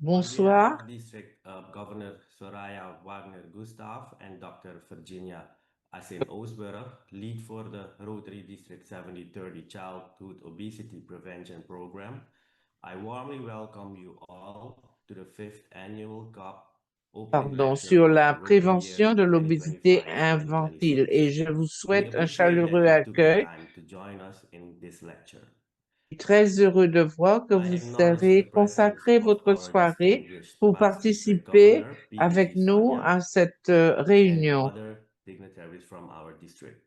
On behalf Bonsoir. of District Governor Soraya Wagner Gustav and Dr. Virginia Asin Osborough, lead for the Rotary District 7030 Childhood Obesity Prevention Program, I warmly welcome you all to the 5th Annual COP Opening Lecture Sur of la the Rotary Year prévention de l'obésité infantile 2025-2026. et je vous We souhaite un appreciate chaleureux that you took the accueil. time to join us in this lecture. Je suis très heureux de voir que I vous acknowledge the avez presence consacré of votre our soirée distinguished pour past district participer governor, avec PDG nous Sonia, à cette and réunion other dignitaries from our district.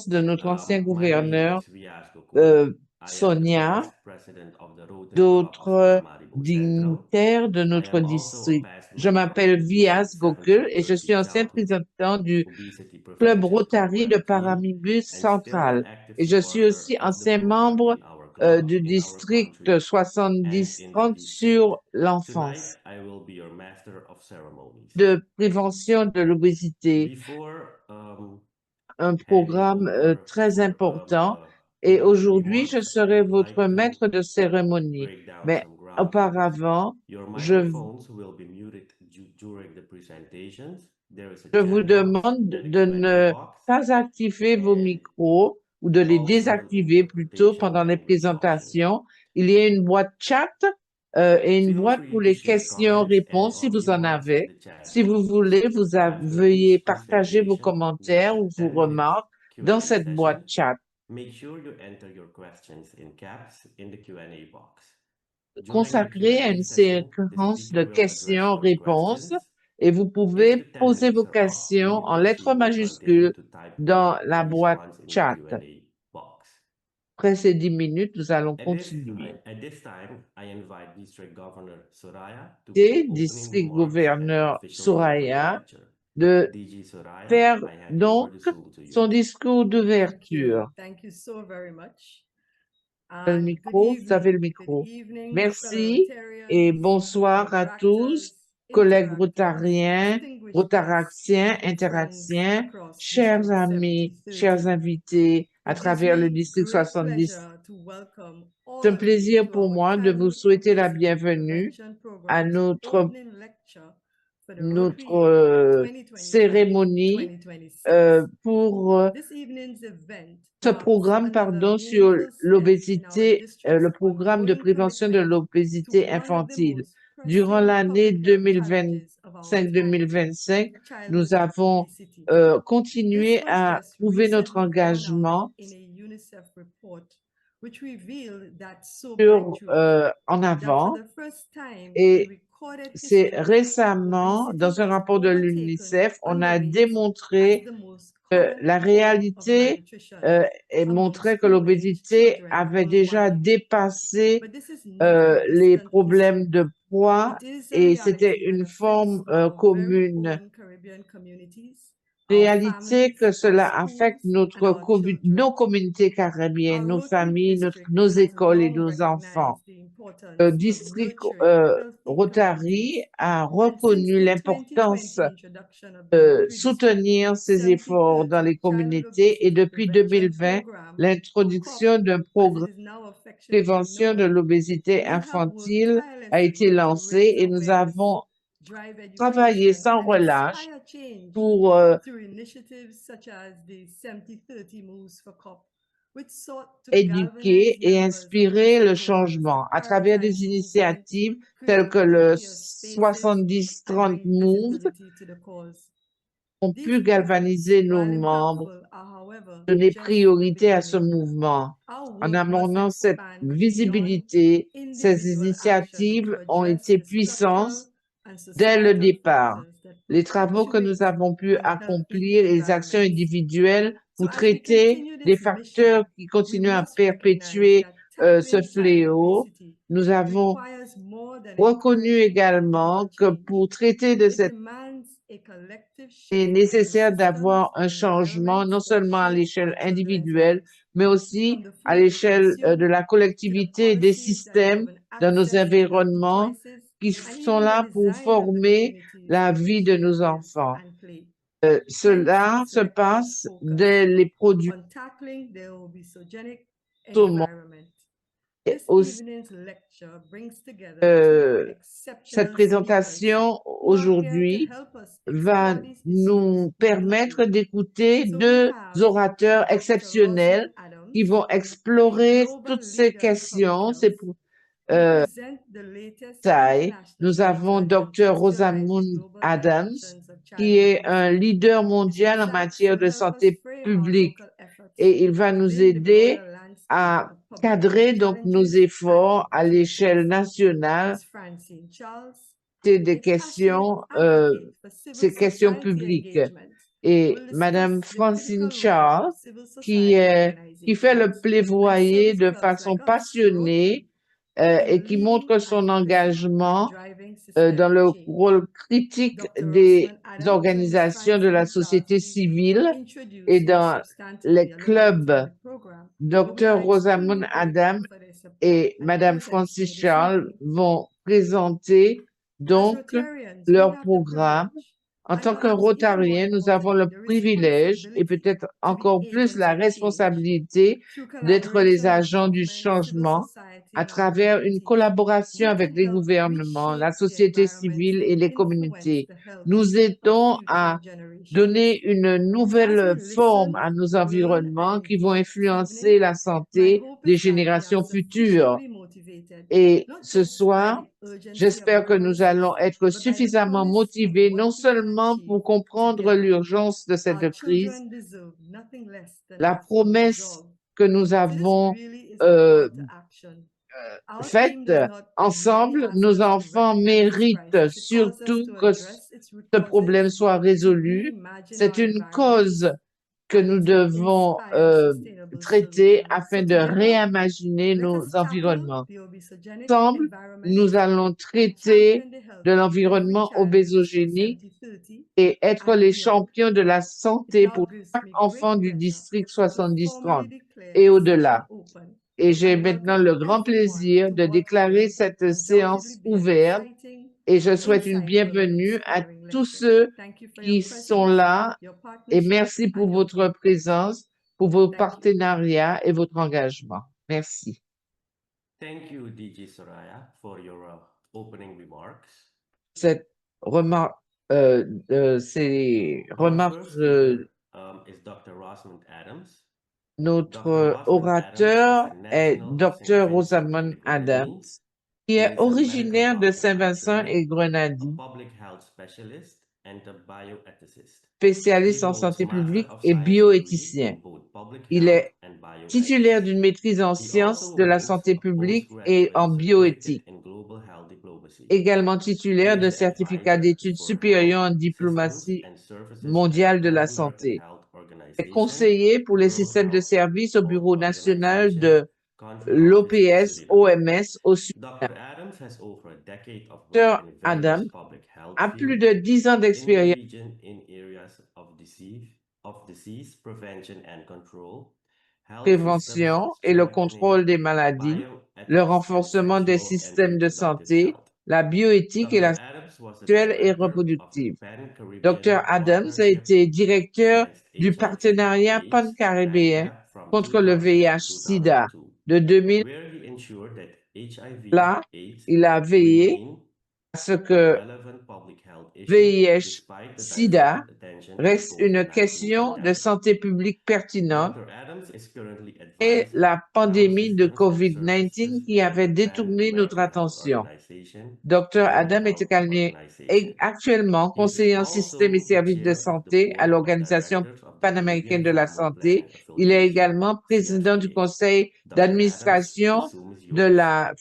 de notre ancien My name gouverneur is Riaz Gokul. I am the Sonia, past president of the Rotary Club of d'autres Paramaribo Central. dignitaires de I notre am also a district. past Je member of m'appelle the Vias District Gokul et je 7030 suis ancien Childhood président du Obesity Club Prevention Rotary de Program team Paramibus and still an Central. active Et je suis supporter aussi of the ancien program membre in our club, du in our district country, and in the 70-30 district. sur Tonight, l'enfance, I will be your master of ceremonies. de prévention de l'obésité, Before un handing programme over très for important. Et concluding aujourd'hui, je remarks, I serai would votre like to maître de cérémonie. break down Mais some ground rules. auparavant, Your je, microphones will be muted during the presentations. There is a je vous chat box demande and a de Q&A ne box, pas activer vos and micros ou de les also an désactiver plutôt interpretation pendant les language option. présentations. Il y a une boîte chat et une Feel boîte pour free to les share comments and questions-réponses si or vous en remarks in avez. the chat Si vous box. voulez, After veuillez each partager vos presentation, there is commentaires a ou vos 10-minute remarques dans Q&A cette boîte session. chat. Make sure you enter your questions in caps in the Q&A box. During the Consacré à Q&A une session, the séquence de speaker will address your questions-réponses questions. et vous If pouvez the 10 poser minutes vos are up, we questions would en lettres appreciate you continue majuscules to type dans your la boîte response in the chat. Q&A box. Après ces 10 minutes, nous allons continuer. At this time, I invite District Governor Soraya to Et give opening district remarks and gouverneur officially open the Soraya lecture. de DG Soraya, faire I hand over donc the Zoom to you. son discours d'ouverture. Thank you so very much. Le micro, vous avez le Good micro. evening, fellow Merci et Rotarians, bonsoir à tous, interactors, collègues interactors, rotariens, distinguished guests, rotaractiens, friends interactiens, across chers District amis, chers 7030. invités à It gives travers le me district great 70. pleasure to welcome C'est all un of you plaisir to pour our moi de vous Childhood souhaiter la Obesity bienvenue Prevention à Program's notre, opening lecture for the Rotary notre Year cérémonie 2025-2026. pour This evening's event ce marks programme, another pardon, sur meaningful step in our l'obésité, district's le programme de ongoing prévention de commitment to l'obésité one of the infantile. most Durant pressing l'année public health challenges of our time, 2025, nous childhood avons obesity. continué This was à just prouver notre recently borne out engagement in a UNICEF report, which revealed that sobering sur, truth en that for avant. the first time in Et recorded c'est history, récemment, obesity dans un has rapport de overtaken l'UNICEF, on a underweight as démontré the most que common la form of réalité malnutrition et among montrait que school-aged l'obésité children avait déjà worldwide. dépassé But this is not a les distant problèmes issue. de poids It is a et c'était reality that une affects forme our very commune. own Caribbean communities, our Réalité families, que our cela affecte schools, and our nos children. communautés caribéennes, Our nos Rotary familles, District nos has écoles et long nos enfants. recognized the Le importance of district nurturing healthy Rotary communities. a And since reconnu the l'importance 2020 introduction of the Rotary District soutenir ces efforts dans 7030 les Childhood communautés et Obesity depuis Prevention 2020, Program, or COP, l'introduction d'un as it programme is now de affectionately prévention de known, l'obésité we have worked infantile a été tirelessly to lancé raise et nous awareness, avons drive travaillé education, sans and relâche inspire change pour through initiatives such as the 7030 Moves for COP, which sought to éduquer galvanize et members and inspirer le district owners to changement à travers prioritize des movement, initiatives telles create que le healthier spaces, and 70-30 bring Move visibility to the cause. ont These pu efforts, galvaniser nos while membres, impactful, are however donner just the priorité à ce beginning. mouvement. Our En work must amenant cette expand beyond visibilité, ces individual action to initiatives ont address été the structural puissantes and dès le societal départ. factors that Les travaux que nous perpetuate avons pu unhealthy accomplir et les actions environments. individuelles So pour as we traiter continue des this facteurs mission, qui we continuent à must recognize perpétuer that ce tackling child fléau, obesity nous avons requires more than reconnu encouraging individual également que change. pour traiter de It cette demands a collective il est shift in the nécessaire systems d'avoir un and changement, environments non that seulement à shape l'échelle our children's individuelle, lives, mais aussi from the à food we l'échelle de consume la to the collectivité et des policies that systèmes govern dans nos access to healthy environnements choices, qui and sont even the là pour design of the former communities la in vie which de we nos live enfants. and play. Hence, Cela this se lecture's passe dès focus les produits on tackling the obesogenic au monde environment. This aussi, evening's lecture brings together euh, two cette exceptional speakers présentation who are here to aujourd'hui help us va explore these nous issues permettre deeply. d'écouter So we deux have orateurs Dr. exceptionnels Rosamund Adams, qui vont a explorer global toutes ces leader in public questions, health, who will present the latest détails. international Nous avons data to Dr. contextualize the Rosamund global Adams, importance of qui est childhood un obesity. leader His mondial en insights matière will de help us santé frame our publique local efforts et il va nous within the aider broader landscape à of public cadrer health donc nos challenges and efforts à l'échelle opportunities. nationale. Ms. Francine Charles, C'est des a passionate questions, advocate for civil ces questions society publiques. engagement, Et will Madame discuss the Francine critical role Charles, of civil qui, society qui fait le organizations and plaidoyer service de clubs façon like us, passionnée et in qui leading montre son advocacy and engagement driving dans le systemic change. rôle critique Dr. des Rosamund Adams and Ms. organisations de la Francine Charles société will civile introduce et more dans substantively les a little later in clubs. the program. But we Dr. are Rosamund extremely Adams grateful for their support et and Madame presence Francis here this Charles evening. vont présenter As donc Rotarians, we leur have the programme. privilege, En and tant que perhaps even more Rotariens, nous avons le importantly, the privilège et responsibility peut-être to be encore plus agents la of change responsabilité through d'être les collaboration with agents du government, civil changement society, à and our travers une communities. collaboration We avec can les help gouvernements, la reshape the société environments civile that et les influence communautés. the health Nous of aidons future à generations. donner une So as nouvelle we forme listen, à nos learn, and environnements qui vont engage this influencer evening, la my santé hope des is that we are générations futures. sufficiently motivated, Et not ce just by soir, the urgency of the j'espère que nous allons crisis, être but by the suffisamment promise of motivés, what non we can seulement achieve pour comprendre together. l'urgence de cette Our crise, children deserve nothing less than la our full promesse resolve. que nous So this avons really is a call to action. Our faite team does not merely ensemble, ask nos us to enfants recognize this méritent crisis, it calls us surtout to que address its root ce problème causes, soit to résolu. reimagine C'est our une environments, cause que nous and to devons inspire sustainable traiter solutions. afin So de together, réimaginer let nos us tackle environnements. the obesogenic Ensemble, environment nous allons and traiter champion the health de of every l'environnement child obésogénique 70-30 et être and les beyond. champions de la It santé now pour gives chaque me enfant great du pleasure district to 70-30 formally declare et this au-delà. session open. Et j'ai I maintenant welcome le grand everyone plaisir to de what déclarer will cette undoubtedly séance be an ouverte exciting, et je souhaite une insightful, and bienvenue à inspiring tous lecture. ceux Thank you for your qui sont presence, là your et partnership, merci pour and your votre commitment. présence, pour vos Thank you. partenariats et votre engagement. Merci. Thank you, DG Soraya, for your opening remarks. Cette remarque, ces Our remarques, first speaker is Dr. Rosamund Adams. Dr. notre Rosamund orateur Adams is a est national Dr. intervention Rosamund in the Adams, Grenadines. qui He est is a medical originaire de doctor by Saint-Vincent training, et a Grenadie, public health specialist, and a bioethicist. spécialiste He en holds santé Master publique of et Science degree bioéthicien. in both public Il health est and titulaire bioethics. d'une maîtrise en He sciences also de la holds santé a publique et en postgraduate certificate bioéthique, in global health diplomacy. également He titulaire is de the certificat advisor d'études for supérieures en health systems diplomatie and services at mondiale de la World American santé. Health Il est Organization, conseiller pour les World systèmes de Health services au Bureau national Organization, de country office in l'OPS Suriname. OMS au Suriname. Dr. Adams has over a decade of work Dr. in various Adam public health a plus fields de 10 ans in the d'expérience region in areas of disease prevention and control, en health systems prévention et le contrôle strengthening, des maladies, le bioethics, and renforcement des sexual and systèmes de reproductive santé, health. la bioéthique et Dr. la Adams was the sexuelle et director of the reproductive. Pan-Caribbean Dr. Adams a Partnership été directeur Against du partenariat HIV/AIDS, pan-caribéen PANCA, from contre le 2000 to VIH-Sida 2002, de 2000. where he ensured that Là, HIV/AIDS il a veillé remain à ce a que relevant public health issue despite the VIH-Sida divergent attention of the reste une COVID-19 question de pandemic. santé publique pertinente Dr. Adams is currently et advising la health pandémie de systems and COVID-19 services qui at avait the Pan détourné notre American Health attention. Organization, Dr. World Adam est Health Organization. actuellement He is conseiller en système et also the services de chair of the santé à board of l'Organisation directors of the panaméricaine Caribbean de la Family santé. Planning Il est Affiliation, également président du CFPA. conseil Dr. Adams, d'administration the Zoom is de yours. la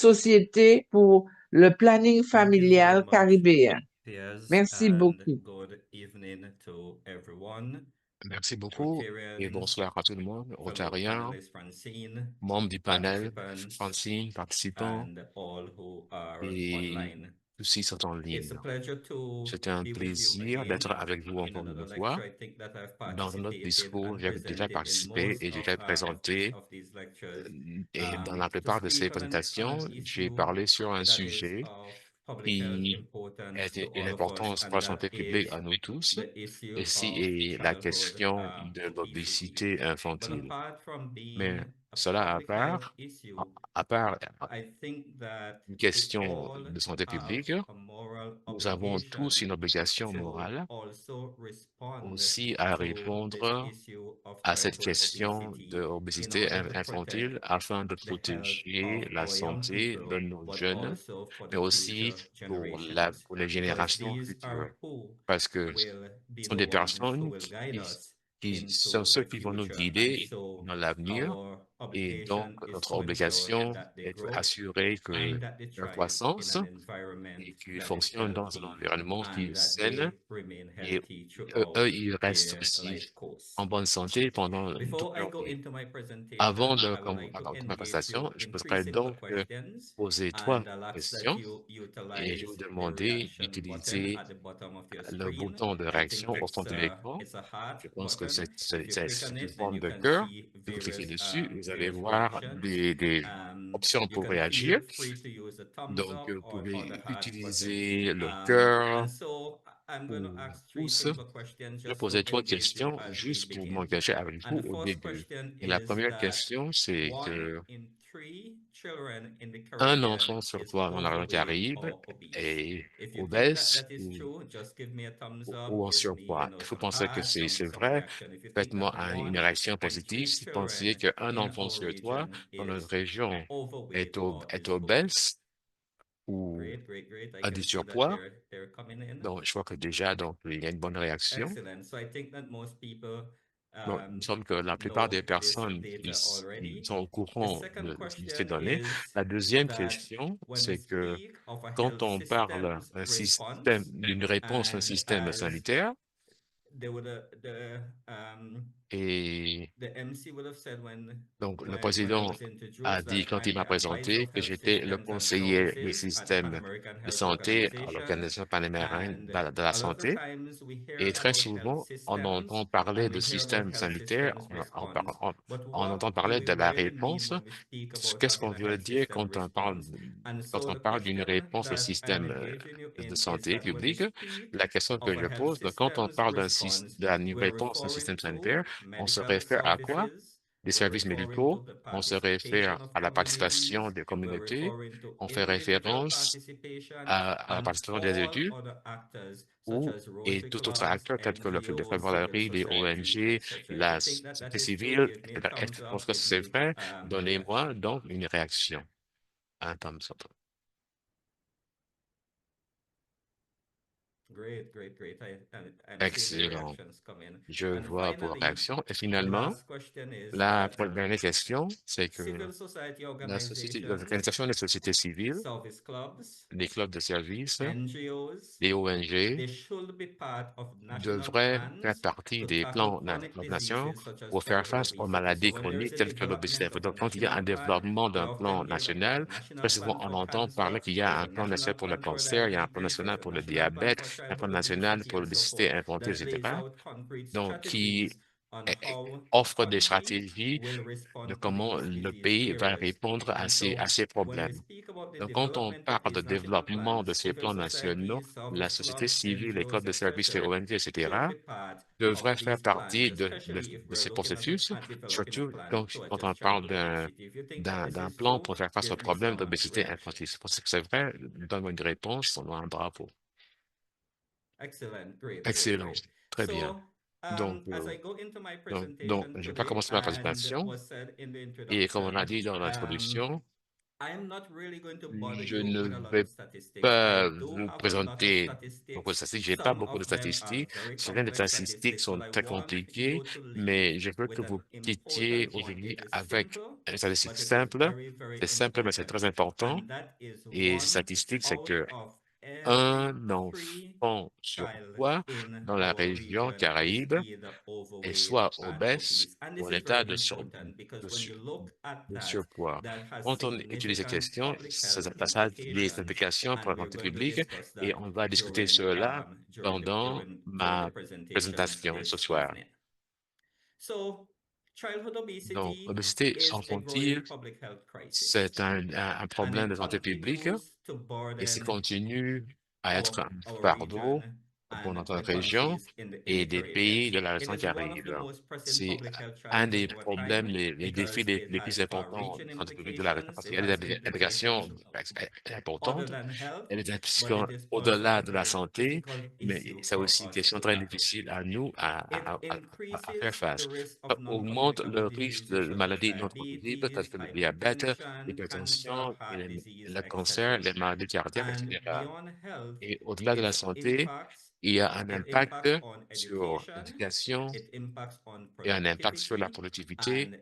Société pour le planning Thank you very familial much, caribéen. Piers, Merci and beaucoup. good evening to everyone. Merci beaucoup et Rotarians, bonsoir à tout le monde, fellow Rotariens, panelists, Francine, membres du panel, participants, Francine, participants and all who are et online. tous ceux qui sont en It's ligne. a pleasure to C'est un be with you plaisir again d'être avec vous in encore another une fois. lecture. I think that I've Dans notre participated discours, and j'ai déjà presented in participé most et déjà of présenté. of these lectures. Et dans la To plupart de ces speak on présentations, an j'ai issue parlé sur un that is sujet of public health qui importance to est une all of us, importance pour and la santé that publique is à nous tous. the issue Ici of est la childhood question de obesity. l'obésité But infantile. apart from being Mais Cela public health issue, à part I think that une we question all de santé have publique, a moral nous avons tous obligation une obligation to morale also respond aussi à to this répondre issue of à cette childhood question obesity de in l'obésité order to protect infantile afin de the health protéger of la our young santé de people, nos but jeunes, also for mais the aussi future generations, pour les because générations these futures. are who Parce que ce will be sont the des ones who personnes will guide us qui sont into ceux the qui vont nous future. And guider so dans l'avenir. our Et donc, obligation is notre to ensure obligation that they est grow d'assurer and que that they leur thrive in croissance an environment et qu'ils that is fonctionnent dans un healthy environnement qui and est that sain they remain et healthy eux, throughout ils restent their aussi life course. en bonne santé pendant toute Before I leur go vie. into my Avant presentation, de I would like to commencer ma engage prestation, you je in three voudrais simple donc questions, poser trois and I'll ask that questions you et je vous utilize the demander reaction button d'utiliser at the bottom of your le screen. bouton de I think réaction au fond de l'écran. it's a heart Je pense que button. If you click c'est on une it, then forme you de can cœur. see Si vous cliquez various dessus, vous allez various voir reactions. des options You pour can réagir. feel free to use a thumbs Donc, up vous or the pouvez heart button. utiliser le And cœur so I'm going to ou le ask three pouce. simple questions Je vais just to poser trois engage you questions as we juste pour begin. m'engager avec And vous the au first début. question Et la is première that question, c'est 1 que in 3 children in the un Caribbean enfant sur is trois dans la région overweight Caraïbe or obese. est If you think that obèse that is true, just give me a thumbs up, ou en give me, surpoids. Il faut penser que c'est some vrai. reaction. If you think Faites-moi that une 1 réaction and positive 3 si vous pensiez children qu'un in enfant our sur trois region dans notre is région overweight or est is obese. obèse ou Great. I a du can see that surpoids. they're coming in. Donc, je vois que déjà, donc, il y a une bonne réaction. Excellent. So I think that most people Donc, il me semble que la plupart des know this personnes, data ils already. sont au The courant second de ces question données. is La deuxième that question, when we c'est que speak of a quand health on parle systems d'un système, response, d'une réponse à un and système as sanitaire, et the MC would have said donc le when I président was a introduced dit that quand I'm il the m'a advisor présenté of que health j'étais le systems and conseiller des services at the Pan systèmes American de Health santé à Organization. l'Organisation panaméricaine And de la a lot of santé. times we hear Et très about health souvent, on entend systems parler and de we hear about système health sanitaire, systems response. But on what entend do parler we de la really mean réponse. when we speak about Qu'est-ce qu'on having a veut health dire system response? And quand so on the parle d'une question réponse au that I'm système engaging you de in is santé that when we publique? speak La question que of a je health pose, donc, quand on systems parle response, d'une we're réponse à un referring système to sanitaire, on se medical réfère à quoi? services, Des we're services referring médicaux, to the on se réfère participation of à la participation communities, des we're communautés, referring to on fait individual référence participation, à la and participation des all adultes other actors such ou as et Rotary tout autre clubs, acteur tel que les NGOs, civil Favoiries, les society, ONG, etc. If you la think that that société is true, civile, give me a etc. Est-ce que thumbs tu penses up, que give c'est me vrai? a Donnez-moi reaction. donc une réaction. Un thumbs up. Great. I'm seeing the Excellent. reactions come in. Je And vois vos finally, réactions. Et the finalement, last question is la that dernière question, c'est que civil society organizations, l'organisation des sociétés civiles, service clubs, les clubs de services, NGOs, les ONG they should be part of national devraient faire plans partie to des tackle plans chronic nationaux diseases such as pour faire childhood face aux obesity. So maladies when there is chroniques a telles que l'obésité. development of a Donc, quand il y a un national plan, développement we d'un often plan hear that there's national, a national très souvent plan on for entend parler cancer, qu'il y a there's un a plan national national pour le plan for cancer, il y a un plan diabetes, national there's a pour le national plan diabète, for un plan childhood national obesity, pour and so l'obésité forth, infantile, that lays etc. out concrete Donc, qui strategies on how the offre des country stratégies will de respond to comment these le disease pays va areas. répondre And à so ces when we problèmes. speak about the Donc, quand on development of parle de these national développement plans, de ces civil plans nationaux, society, la service société clubs, civile, les clubs NGOs, de services, les etc., ONG, should etc., be part devraient of faire these plans, partie especially if de we're ces looking processus, at developing a surtout plan donc, to quand address on parle childhood obesity. If you think that this d'un is plan true, pour faire face au give me problème some d'obésité infantile. reaction. Je pense que c'est vrai. Donne-moi une réponse. On a un bravo. Excellent, great. Excellent. Très bien. So, Donc, as I go into my donc, presentation je vais pas today, commencer ma and présentation. was said in the Et comme on a introduction, dit dans l'introduction, I am not really going to bother je you ne with a lot vais of statistics. I pas do vous have a lot of présenter beaucoup de statistics. statistiques. J'ai pas Some beaucoup de of them are statistiques. very Certaines des complex statistiques statistics, sont but I très want compliquées, you to leave mais je veux with que an vous quittiez important point. aujourd'hui It is avec simple, une statistique but it is simple. very C'est simple, mais c'est important. très important. And that is Et ces 1 statistiques, c'est out que of every un 3 enfant sur child trois in dans la our région region is Caraïbe either est overweight soit and obèse obese. And ou this en is état very important because de when sur- you look at de that, surpoids. that has Quand on utilise cette significant question, public ça, health ça a des implications, implications pour and la we're santé going to publique discuss et that on va discuter during cela pendant during the ma presentation présentation ce this soir. evening. So, childhood Donc, obesity l'obésité is a infantile, growing public health crisis, c'est un and problème de it santé publique continues to et ça burden continue à être un our fardeau region pour and notre the région countries in et the des Caribbean. pays de la It région is one of the Caraïbe. most pressing C'est public health un challenges des of our problèmes, time les défis because it les plus has importants far-reaching du centre public de la région implications. parce It qu'il y a has des implications implications other importantes. than health, Il y a des but implications it is also au-delà a de la very santé, critical mais issue c'est for aussi une us question to très tackle. difficile à nous It à faire increases the face. risk Ça of augmente non-communicable le risque diseases de such as maladies non transmissibles telles diabetes, que le diabète, hypertension, cancer, l'hypertension, heart disease, le cancer, etc. les maladies cardiaques, And etc. beyond health, Et au-delà de la santé, il y a un it impact impacts on sur education, l'éducation it impacts on et un impact sur la productivity productivité and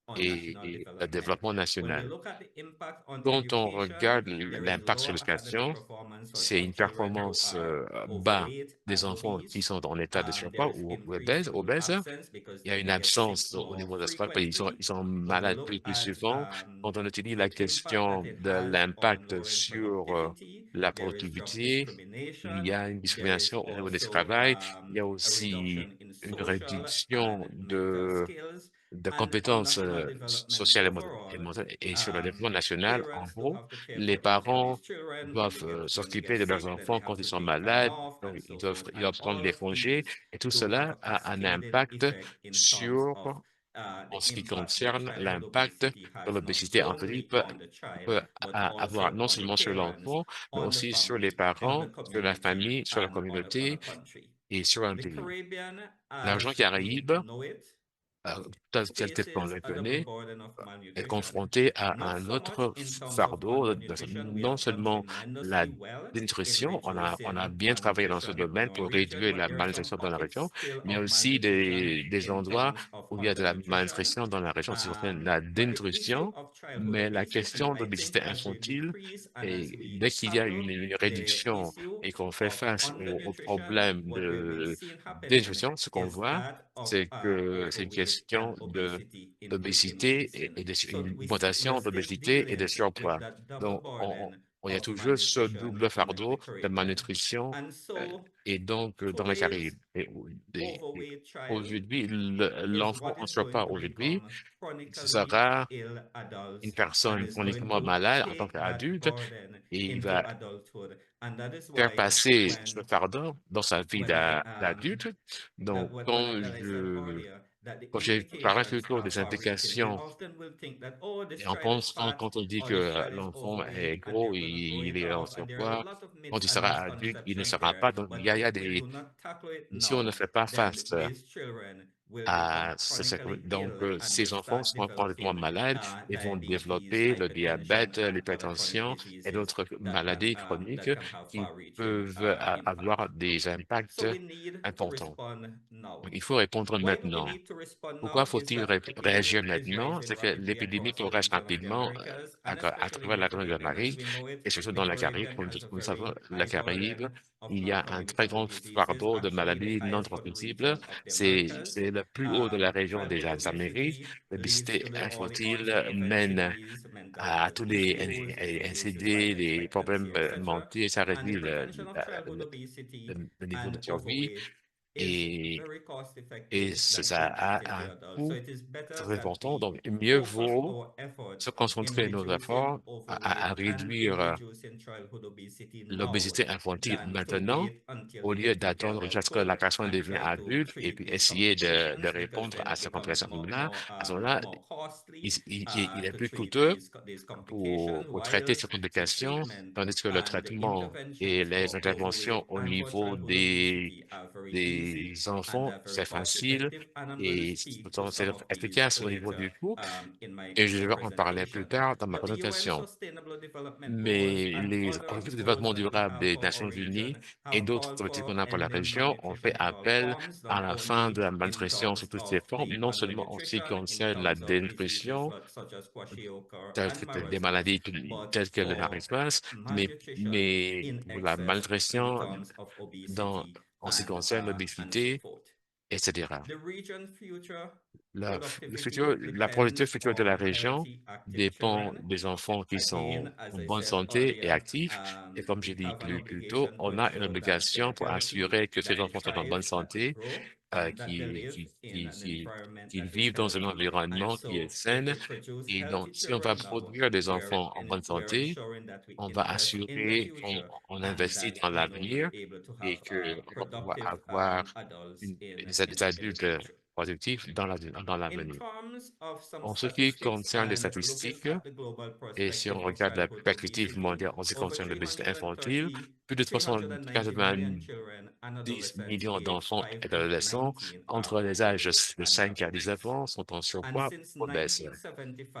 on national et le development. développement When we national. look at the impact on Quand on education, regarde there is l'impact sur lower academic l'éducation, performance such c'est as une children who performance are bas overweight des and enfants qui obese. sont en état de There surpoids is ou increased school obèses. absence because Il y a une they get sick absence au more niveau de l'espace, frequently. ils sont When we malades look plus at souvent. Quand on étudie la the impact that question it de has on l'impact lowering sur productivity, la there is job productivité, il y discrimination. a une There is discrimination au niveau du also travail. Il y a a aussi reduction in une social réduction and mental skills. de And on compétences national development sociales overall, et sur le développement national, en parents who gros, have to care les for these parents children doivent when they s'occuper get de leurs sick, then they enfants have quand ils to sont take time malades, off donc and so forth. ils And doivent prendre all des of congés, these et tout do have cela a a un cascading impact effect in terms sur, of en the ce qui impact that concerne childhood l'impact obesity que has not l'obésité only infantile on the child, but avoir also non on the seulement sur parents, l'enfant, mais on the aussi sur les family, on the parents, sur la community, famille, sur la and on a communauté country. et sur un The pays. Caribbean, L'argent as we Caraïbe, know it, tel qu'on faces le a double connaît, burden of est malnutrition. confronté à Not un so much autre in terms of fardeau, malnutrition. We non have done seulement la tremendously well in dénutrition, on a reducing bien travaillé dans ce malnutrition in domaine our pour region, réduire but la there are some malnutrition dans la région, pockets still mais il y a of aussi malnutrition des in endroits terms of où il y a de la undernutrition. malnutrition dans la région, ce qu'on appelle la But the issue dénutrition, of childhood mais la obesity, question I think, d'obésité as we infantile, decrease and as et we dès qu'il y a tackle une the réduction issue et qu'on fait of face au undernutrition, problème what we've been de seeing happening dénutrition, ce qu'on is voit, that of c'est que c'est une overweight and question obesity d'obésité increasing. et So une we're augmentation still d'obésité et de dealing with surpoids. that double Donc, burden il y a of toujours ce malnutrition double in the fardeau de Caribbean. malnutrition And euh, so et donc dans les today's Caraïbes. Et overweight child aujourd'hui, is l'enfant what en is going surpoids to aujourd'hui, become ce chronically sera ill une adults and personne is going chroniquement to malade en tant take that qu'adulte burden et il into va adulthood. And that is faire why passer ce fardeau dans sa vie when I d'adulte. Donc, that I said earlier that the quand j'ai parlé implications plutôt are des far-reaching, we implications, often will think that, oh, this et on child is pense fat quand on dit or que this child is l'enfant est overweight and gros, they're going to grow il it est en off. And there are a surpoids, lot of quand myths il and sera adulte, il ne misconceptions sera there. pas. Donc, But il y a if we des, do not tackle it si on ne now, fait pas then face these children will become à chronically donc ill and will ces enfants start seront complètement developing malades et vont diabetes, développer le hypertension, diabète, and other chronic l'hypertension et diseases d'autres maladies chroniques that can have qui far-reaching peuvent impact. avoir des So impacts we need to importants. respond now. Donc, il faut répondre Why do we maintenant. need to respond Pourquoi now is faut-il that the réagir epidemic is maintenant? rising C'est que rapidly l'épidémie across the progresse region of the rapidement Americas and à especially travers in the la grande Caribbean. As Amérique we know it, et surtout the dans la Caraïbe, Caribbean comme has a nous savons, very la high Caraïbe, burden of il y a un très non-communicable grand diseases, fardeau de actually the maladies non highest for the transmissibles. region of the Americas. C'est le plus haut de la région des Childhood Amériques. obesity leads L'obésité to all the infantile onset of mène NCDs, mental à health tous issues, increases NCD, life les expectancy, problèmes etc. mentaux, ça And the réduit prevention of childhood obesity le niveau de and survie overweight is et, very cost effective than ça treatment in a the un adult. So coût it is better très that important. we Donc, mieux focus vaut our se efforts in concentrer nos reducing efforts à overweight and in réduire reducing childhood obesity now l'obésité infantile than to maintenant, wait until au we lieu get to d'attendre jusqu'à ce que adulthood la personne and devienne try to adulte et treat puis these essayer de complications because répondre then à it ces becomes complications-là. À ce moment-là, more costly il est to plus treat coûteux these complications pour traiter while ces the complications, treatment tandis que le and the traitement et interventions les for interventions overweight au and for niveau childhood obesity are very des easy and enfants, they're very c'est cost facile effective. And I'm going to et speak to c'est some of these efficace au niveau later du coût. in Et je my vais en parler plus presentation. tard dans ma But the UN présentation. Sustainable Development Goals Mais and les other objectifs de goals développement that we durable have des for our Nations Unies region et have d'autres called politiques qu'on for a pour la ending région ont fait malnutrition in all appel forms, à not la fin only de la in malnutrition sous terms toutes ses of formes, the non seulement en ce qui undernutrition, in concerne la terms of diseases dénutrition, such as kwashiorkor telles and que des marasmus, maladies but telles que le for marasmus, malnutrition in pour la excess in malnutrition terms of dans, obesity en ce qui concerne and so l'obésité, forth. etc. The region future Le productivity futur, la productivité depends future de la on région healthy, active dépend children. des enfants qui Again, sont as en I bonne said santé et earlier, actifs. Et comme j'ai we dit have an plus tôt, obligation to on a une ensure that they're obligation pour healthy, assurer que that ces they enfants sont en bonne thrive, that they santé grow, qu'ils vivent dans un environnement qui est sain. Et donc, si on va produire des enfants en bonne santé, on va assurer qu'on investit dans l'avenir et qu'on va pouvoir avoir des adultes productifs dans l'avenir. En ce qui concerne les statistiques, et si on regarde la perspective mondiale en ce qui concerne l'obésité infantile, plus de 390 millions d'enfants et d'adolescents entre les âges de 5 à 19 ans sont en surpoids ou obèses.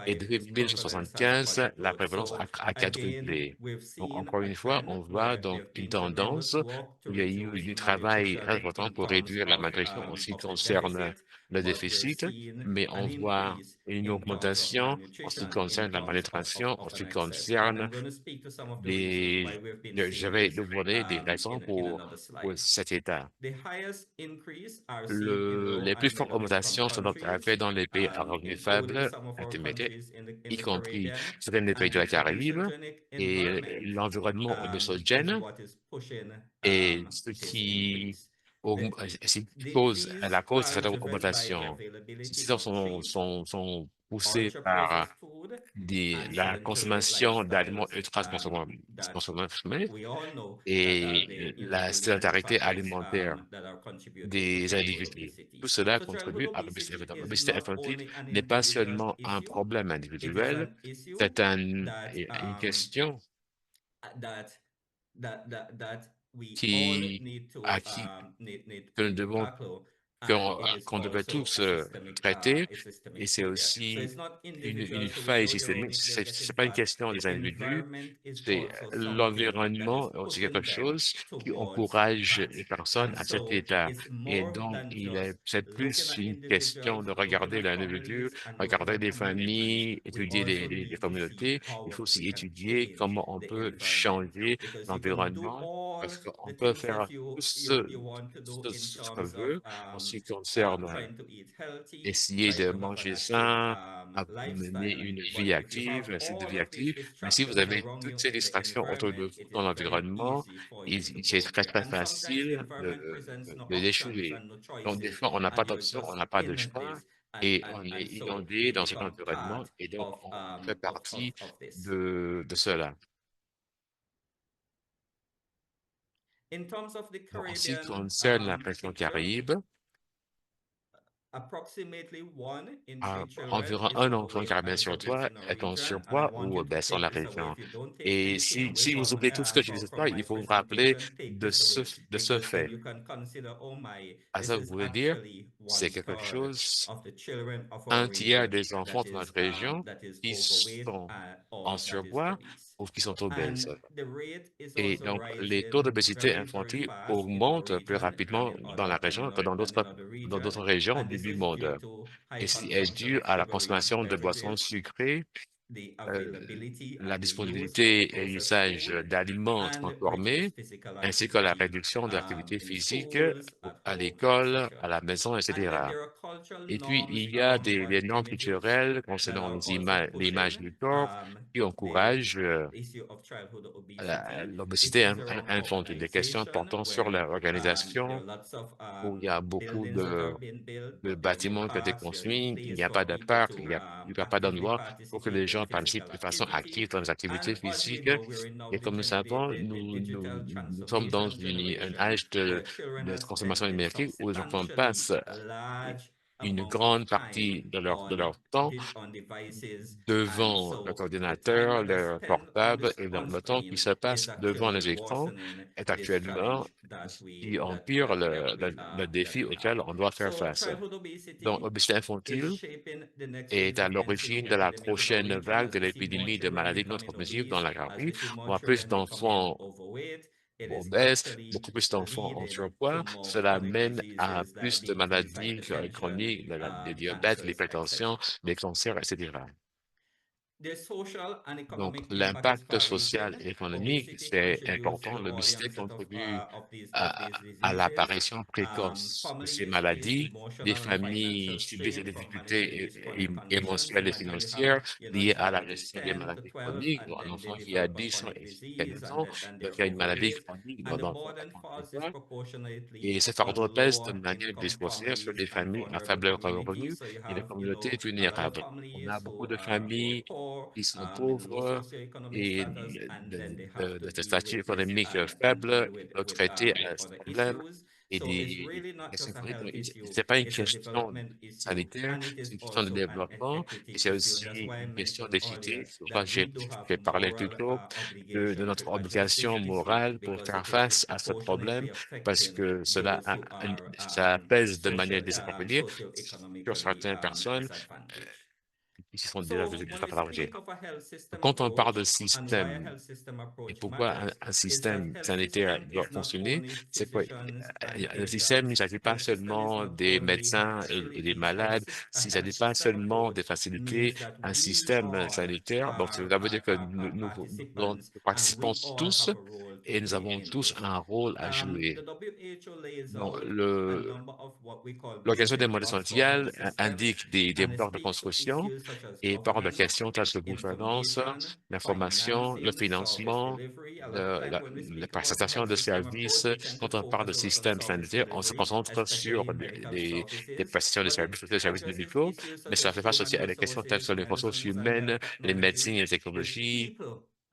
Et depuis 1975, la prévalence a quadruplé. Donc, encore une fois, on voit donc une tendance où il y a eu du travail important pour réduire la malnutrition en ce qui concerne le déficit, mais on voit une augmentation en ce qui concerne la malnutrition, en ce qui concerne les... Je vais vous donner des raisons pour cet état. Les plus fortes augmentations sont donc arrivées dans les pays à revenus faibles, intermédiaires, y compris certains des pays de la Caraïbe, et l'environnement obésogène est ce qui cause la cause de cette augmentation. Ces situations sont poussées par la consommation d'aliments ultra consommés et la sédentarité alimentaire des individus. Tout cela contribue à l'obésité infantile. L'obésité infantile n'est pas seulement un problème individuel, c'est une question qui, à qui, que nous devons qu'on devait tous traiter, et c'est aussi une faille systémique. C'est pas une question des individus, c'est l'environnement, c'est quelque chose qui encourage les personnes à cet état. Et donc, c'est plus une question de regarder l'individu, regarder les familles, étudier les communautés. Il faut aussi étudier comment on peut changer l'environnement, parce qu'on peut faire tout ce qu'on veut en ce qui concerne essayer de manger sain, mener une vie active, un style de vie active. Mais si vous avez toutes ces distractions autour de vous dans l'environnement, c'est très, très facile de l'échouer. Donc, des fois, on n'a pas d'option, on n'a pas de choix et on est inondé dans cet environnement et donc on fait partie de cela. En ce qui concerne la pression Caraïbe, environ un enfant carabin sur trois est en surpoids ou obèse dans la région. Et si vous oubliez tout ce que je disais pas, il faut vous rappeler de ce fait. À ça, vous voulez dire, c'est quelque chose, un tiers des enfants de notre région qui sont en surpoids ou qui sont obèses. Et donc, les taux d'obésité infantile augmentent plus rapidement dans la région que dans d'autres régions du monde. Et c'est est dû à la consommation de boissons sucrées, euh, la disponibilité et l'usage d'aliments transformés, ainsi que la réduction de l'activité physique à l'école, à la maison, etc. Et puis, il y a des normes culturelles concernant l'image du corps qui encouragent l'obésité infantile, des questions portant sur l'organisation, où il y a beaucoup de bâtiments qui ont été construits, il n'y a pas de parc, il n'y a pas d'endroit pour que les gens participent de façon active dans les activités physiques. Et comme nous savons, nous sommes dans un âge de consommation numérique où les enfants passent une grande partie de leur temps devant leur ordinateur, leur portable, et donc le temps qui se passe devant les écrans est actuellement qui empire le défi auquel on doit faire face. Donc, l'obésité infantile est à l'origine de la prochaine vague de l'épidémie de maladies non transmissibles dans la Caraïbe. On a plus d'enfants obèses, beaucoup plus d'enfants en surpoids. Cela mène à plus de maladies chroniques, le diabète, l'hypertension, les cancers, etc. Donc, l'impact social et économique, c'est important. L'obésité contribue à l'apparition précoce de ces maladies. Des familles subissent des difficultés émotionnelles et financières liées à la gestion des maladies chroniques. Un enfant qui a 10 ans et 15 ans, donc il y a une maladie chronique dans la santé. Et ce fardeau pèse de manière disproportionnée sur les familles à faible revenu et les communautés vulnérables. On a beaucoup de familles qui sont pauvres et de statut économique faible, qui doivent traiter ce problème et des questions chroniques. C'est pas une question sanitaire, c'est une question de développement et c'est aussi une question d'équité. J'ai parlé plus tôt de notre obligation morale pour faire face à ce problème parce que ça pèse de manière désappropriée sur certaines personnes qui sont déjà désavantage. Quand on parle de système et pourquoi un système sanitaire doit fonctionner, c'est quoi? Le système, il ne s'agit pas seulement des médecins et des malades, il ne s'agit pas seulement de faciliter un système sanitaire. Donc, ça veut dire que nous participons tous et nous avons tous un rôle à jouer. Donc, l'Organisation mondiale indique des blocs de construction et parle de questions telles que gouvernance, l'information, le financement, la prestation de services. Quand on parle de système sanitaire, on se concentre sur les prestations de services, les services médicaux, mais ça fait face aussi à des questions telles que les ressources humaines, les médecines et les technologies,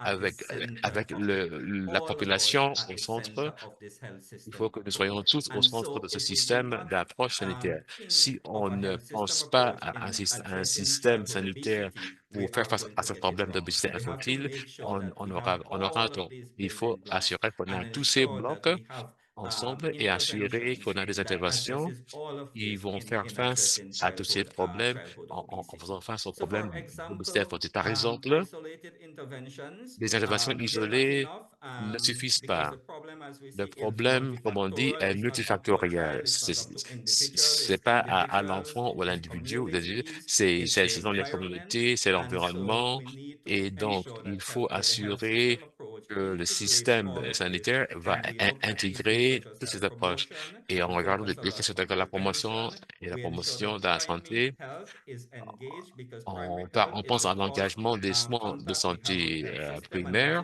avec la population au centre. Il faut que nous soyons tous au centre de ce système d'approche sanitaire. Si on ne pense pas à un système sanitaire pour faire face à ce problème d'obésité infantile, on aura tort. Il faut assurer qu'on a tous ces blocs ensemble et assurer qu'on a des interventions qui vont faire face à tous ces problèmes en faisant face aux problèmes d'obésité infantile. Par exemple, les interventions isolées ne suffisent pas. Le problème, comme on dit, est multifactoriel. C'est pas à l'enfant ou à l'individu, ce sont les communautés, c'est l'environnement. Et donc, il faut assurer que le système sanitaire va intégrer toutes ces approches. Et en regardant les questions de la promotion et la promotion de la santé, on pense à l'engagement des soins de santé primaire.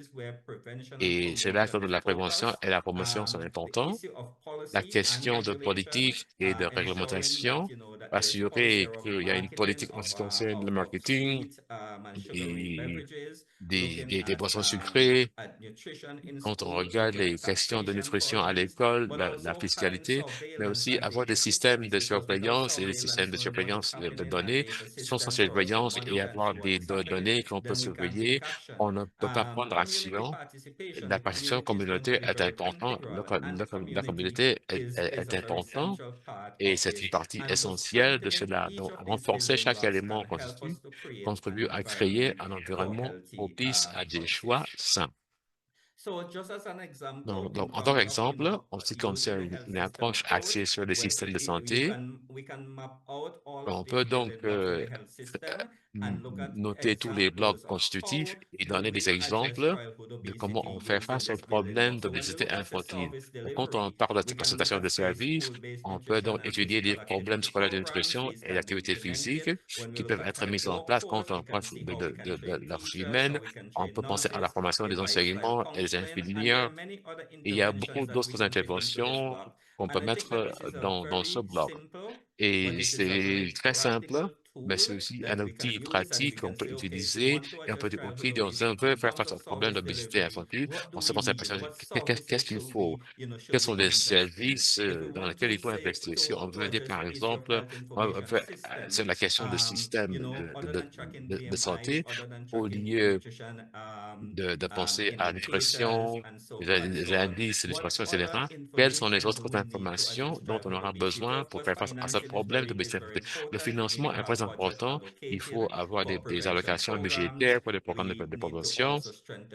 Et c'est là que la prévention et la promotion sont importants. La question de politique et de réglementation, assurer qu'il y a une politique en ce qui concerne le marketing et des boissons sucrées. Quand on regarde les questions de nutrition à l'école, la fiscalité, mais aussi avoir des systèmes de surveillance et des systèmes de surveillance de données, sans surveillance et avoir des données qu'on peut surveiller, on ne peut pas prendre action. La participation communautaire est importante, la communauté est importante et c'est une partie essentielle de cela. Donc, renforcer chaque élément contribue à créer un environnement propice à des choix sains. Donc, en tant qu'exemple, en ce qui concerne une approche axée sur les systèmes de santé, on peut donc noter tous les blocs constitutifs et donner des exemples de comment on fait face au problème d'obésité infantile. Donc, quand on parle de présentation de services, on peut donc étudier les problèmes scolaires de nutrition et d'activité physique qui peuvent être mis en place quand on parle de la ressource humaine. On peut penser à la formation des enseignements et des infirmières. Et il y a beaucoup d'autres interventions qu'on peut mettre dans ce bloc. Et c'est très simple, mais c'est aussi un outil pratique qu'on peut utiliser et on peut dire, OK, donc, si on veut faire face au problème d'obésité infantile, on se conseille qu'est-ce qu'il faut? Quels sont les services dans lesquels il faut investir? Si on veut dire, par exemple, c'est la question de système de santé, au lieu de penser à nutrition, les indices, nutrition, etc. Quelles sont les autres informations dont on aura besoin pour faire face à ce problème de obésité? Le financement est très très important. Il faut avoir des allocations budgétaires pour les programmes de prévention.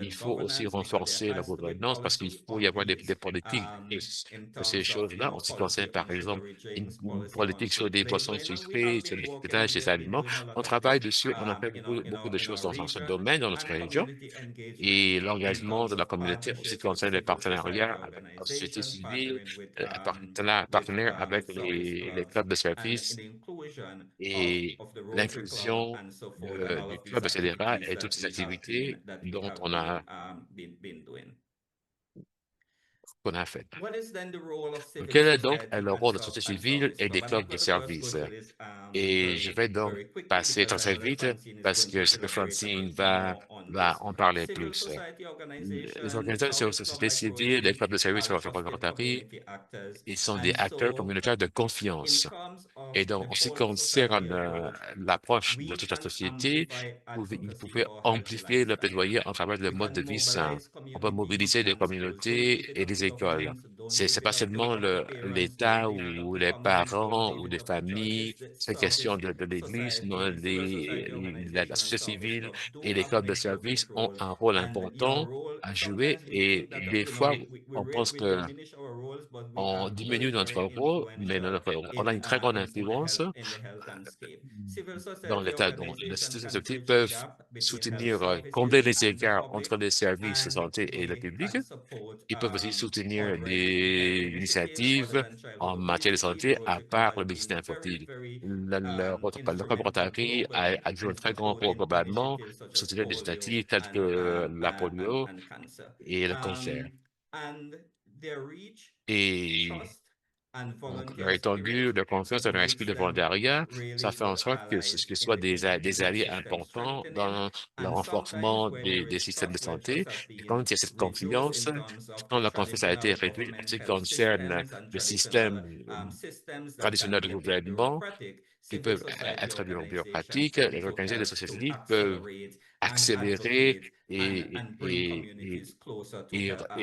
Il faut aussi renforcer la gouvernance parce qu'il faut y avoir des politiques de ces choses-là. En ce qui concerne, par exemple, une politique sur des boissons sucrées, sur l'étiquetage des aliments. On travaille dessus, on a fait beaucoup de choses dans ce domaine dans notre région. Et l'engagement de la communauté en ce qui concerne les partenariats avec la société civile, partenaires avec les clubs de services et l'inclusion du club, etc. et toutes ces activités dont qu'on a fait. Quel est donc le rôle de la société civile et des clubs de services? Et je vais donc passer très vite parce que ce que Francine va en parler plus. Les organisations de société civile, les clubs de services sur la Rotary, ils sont des acteurs communautaires de confiance. Et donc, en ce qui concerne l'approche de toute la société, il pouvait amplifier le plaidoyer en faveur de mode de vie sain. On peut mobiliser des communautés et des écoles. C'est pas seulement l'État ou les parents ou les familles, c'est question de l'Église, non, la société civile et les clubs de service ont un rôle important à jouer et des fois, on pense que on diminue notre rôle, mais on a une très grande influence dans l'État. Donc, les sociétés peuvent soutenir, combler les écarts entre les services de santé et le public. Ils peuvent aussi soutenir des initiatives en matière de santé à part le médecin infantile. Le Club Rotary a joué un très grand rôle globalement pour soutenir des initiatives telles que la polio et le cancer. Et donc, leur étendue de confiance et leur esprit de volontariat, ça fait en sorte que ce soit des alliés importants dans le renforcement des systèmes de santé. Et quand il y a cette confiance, quand la confiance a été réduite en ce qui concerne le système traditionnel de gouvernement, qui peuvent être bureaucratiques, les organisations de société civile peuvent accélérer et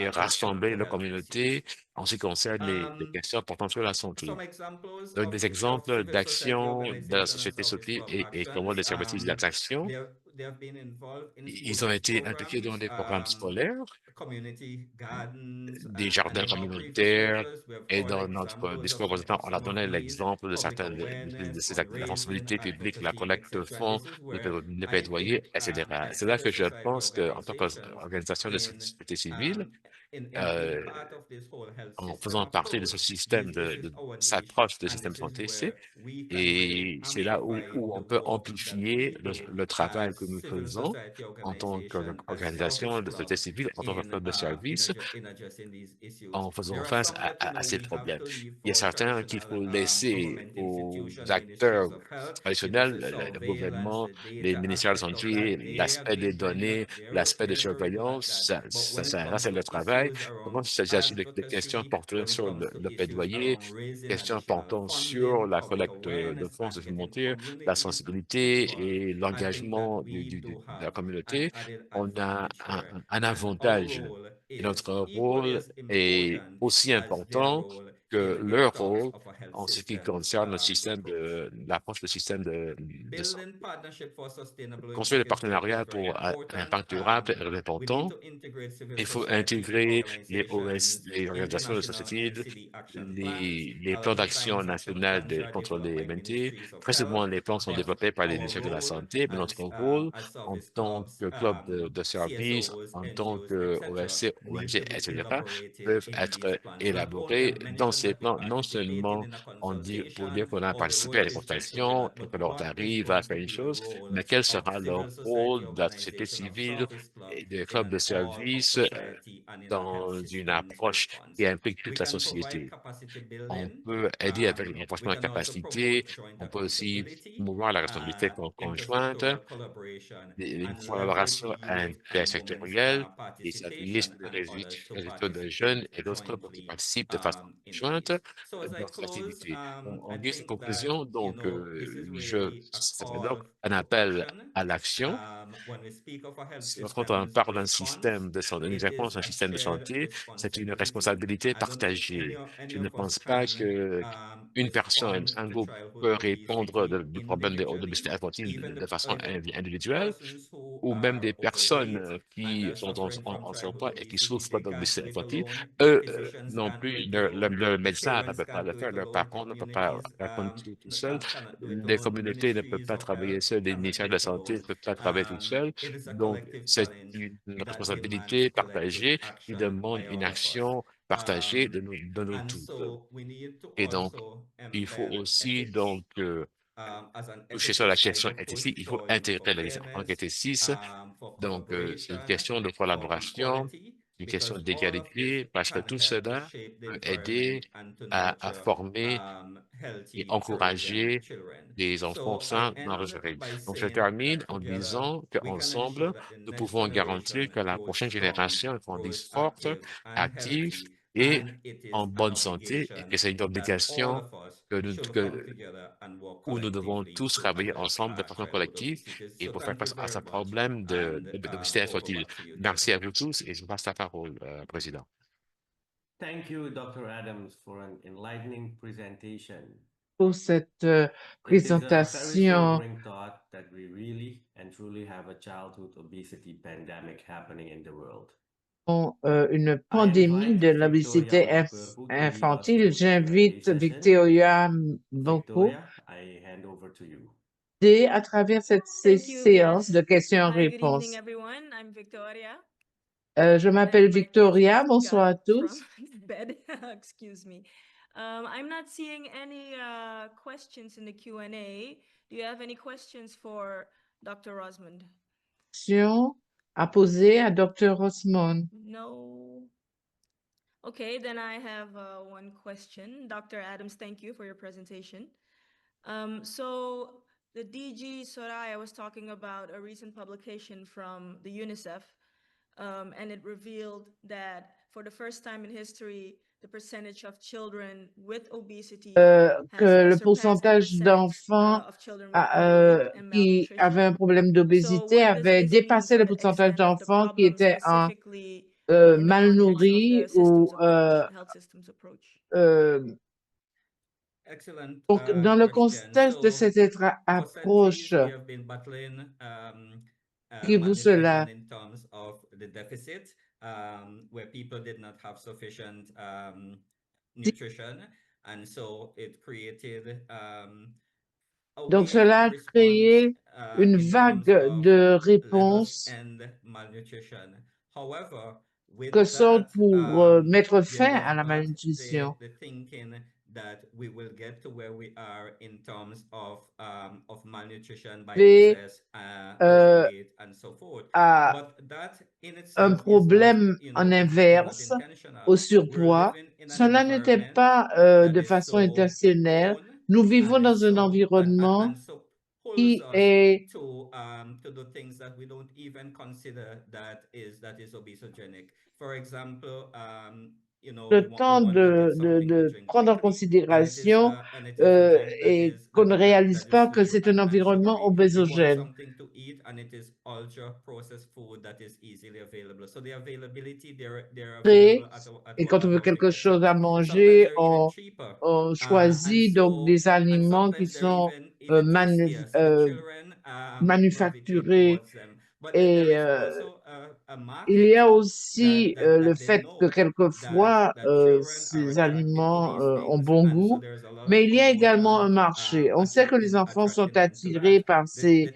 rassembler la communauté en ce qui concerne les questions portant sur la santé. Donc, des exemples d'actions de la société civile et comment les services d'action, ils ont été impliqués dans des programmes scolaires, des jardins communautaires, et dans notre discours précédent, on a donné l'exemple de certaines de ces la responsabilité publique, la collecte de fonds, le plaidoyer, etc. C'est là que je pense qu'en tant qu'organisation de société civile, euh, en faisant partie de ce système de cette approche de système de santé, et c'est là où on peut amplifier le travail que nous faisons en tant qu'organisation de société civile, en tant que club de service, en faisant face à ces problèmes. Il y a certains qu'il faut laisser aux acteurs traditionnels, le gouvernement, les ministères de la santé, l'aspect des données, l'aspect de surveillance, ça c'est le travail. Comment il s'agit de questions portant sur le plaidoyer, questions portant sur la collecte de fonds supplémentaires, la sensibilité et l'engagement de la communauté, on a un avantage. Et notre rôle est aussi important que leur rôle en ce qui concerne le système l'approche du système de santé. Construire des partenariats pour un impact durable et répondant. Il faut intégrer les OS, les organisations de la société civile, les plans d'action nationaux contre les MNT. Très souvent, les plans sont développés par les ministères de la Santé, mais notre rôle en tant que club de service, en tant que OSC, ONG, etc., peuvent être élaborés dans ces plans, non seulement pour dire qu'on a participé à des consultations et que l'on arrive à faire une chose, mais quel sera le rôle de la société civile et des clubs de service dans une approche qui implique toute la société. On peut aider avec le renforcement de la capacité, on peut aussi promouvoir la responsabilité conjointe, une collaboration intersectorielle et s'appuyer sur les résultats de jeunes et d'autres qui participent de façon conjointe dans la activité. En guise de conclusion, donc, je ferai donc un appel à l'action. Quand on parle d'un système de santé, une réponse à un système de santé, c'est une responsabilité partagée. Je ne pense pas que une personne, un groupe peut répondre du problème de l'obésité infantile de façon individuelle, ou même des personnes qui sont en surpoids et qui souffrent d'obésité infantile, eux non plus, leur médecin ne peut pas le faire, leurs parents ne peuvent pas répondre tout seul, les communautés ne peuvent pas travailler seules, les ministères de la Santé ne peuvent pas travailler tout seuls. Donc, c'est une responsabilité partagée qui demande une action partagée de nous tous. Et donc, il faut aussi donc toucher sur la question éthique, il faut intégrer les enquêtes éthiques. Donc, c'est une question de collaboration, une question d'égalité, parce que tout cela peut aider à former et encourager des enfants sains dans le règne. Donc, je termine en disant qu'ensemble, nous pouvons garantir que la prochaine génération grandisse forte, active et en bonne santé, et que c'est une obligation où nous devons tous travailler ensemble de façon collective et pour faire face à ce problème d'obésité infantile. Merci à vous tous et je passe la parole, Président. Thank you, Dr. Adams, for an enlightening presentation. Pour cette It is a very présentation. sobering thought that we really and truly have a childhood obesity pandemic happening in the world. Une pandémie de l'obésité infantile. J'invite Victoria Mboko I hand over to you. à travers cette séance de questions-réponses. I'm Victoria. Je m'appelle Victoria. Bonsoir à tous. Excuse me. I'm not seeing any questions in the Q&A. Do you have any questions for Dr. Rosemond? Question à poser à Dr. Rosemond. No. Okay, then I have one question. Dr. Adams, thank you for your presentation. So the DG Soraya was talking about a recent publication from the UNICEF, and it revealed that for the first time in history, the percentage of children with obesity que le pourcentage d'enfants qui avaient un problème d'obésité avait dépassé le pourcentage d'enfants qui étaient malnourris ou donc, dans le contexte de cette approche, vous cela? Where people did not have sufficient nutrition, and so it created donc cela a créé une vague de réponses que sont pour mettre fin à la malnutrition. That we will get to where we are in terms of malnutrition by excess, weight, and so forth. But that in itself un problème en inverse au surpoids. Cela n'était pas de façon intentionnelle. Nous vivons dans un environnement qui est to do things that we don't even consider that is obesogenic. For example, le temps de prendre en considération et qu'on ne réalise pas que c'est un environnement obésogène. Et quand on veut quelque chose à manger, on choisit donc des aliments qui sont manufacturés et il y a aussi le fait que quelquefois ces aliments ont bon goût, mais il y a également un marché. On sait que les enfants sont attirés par ces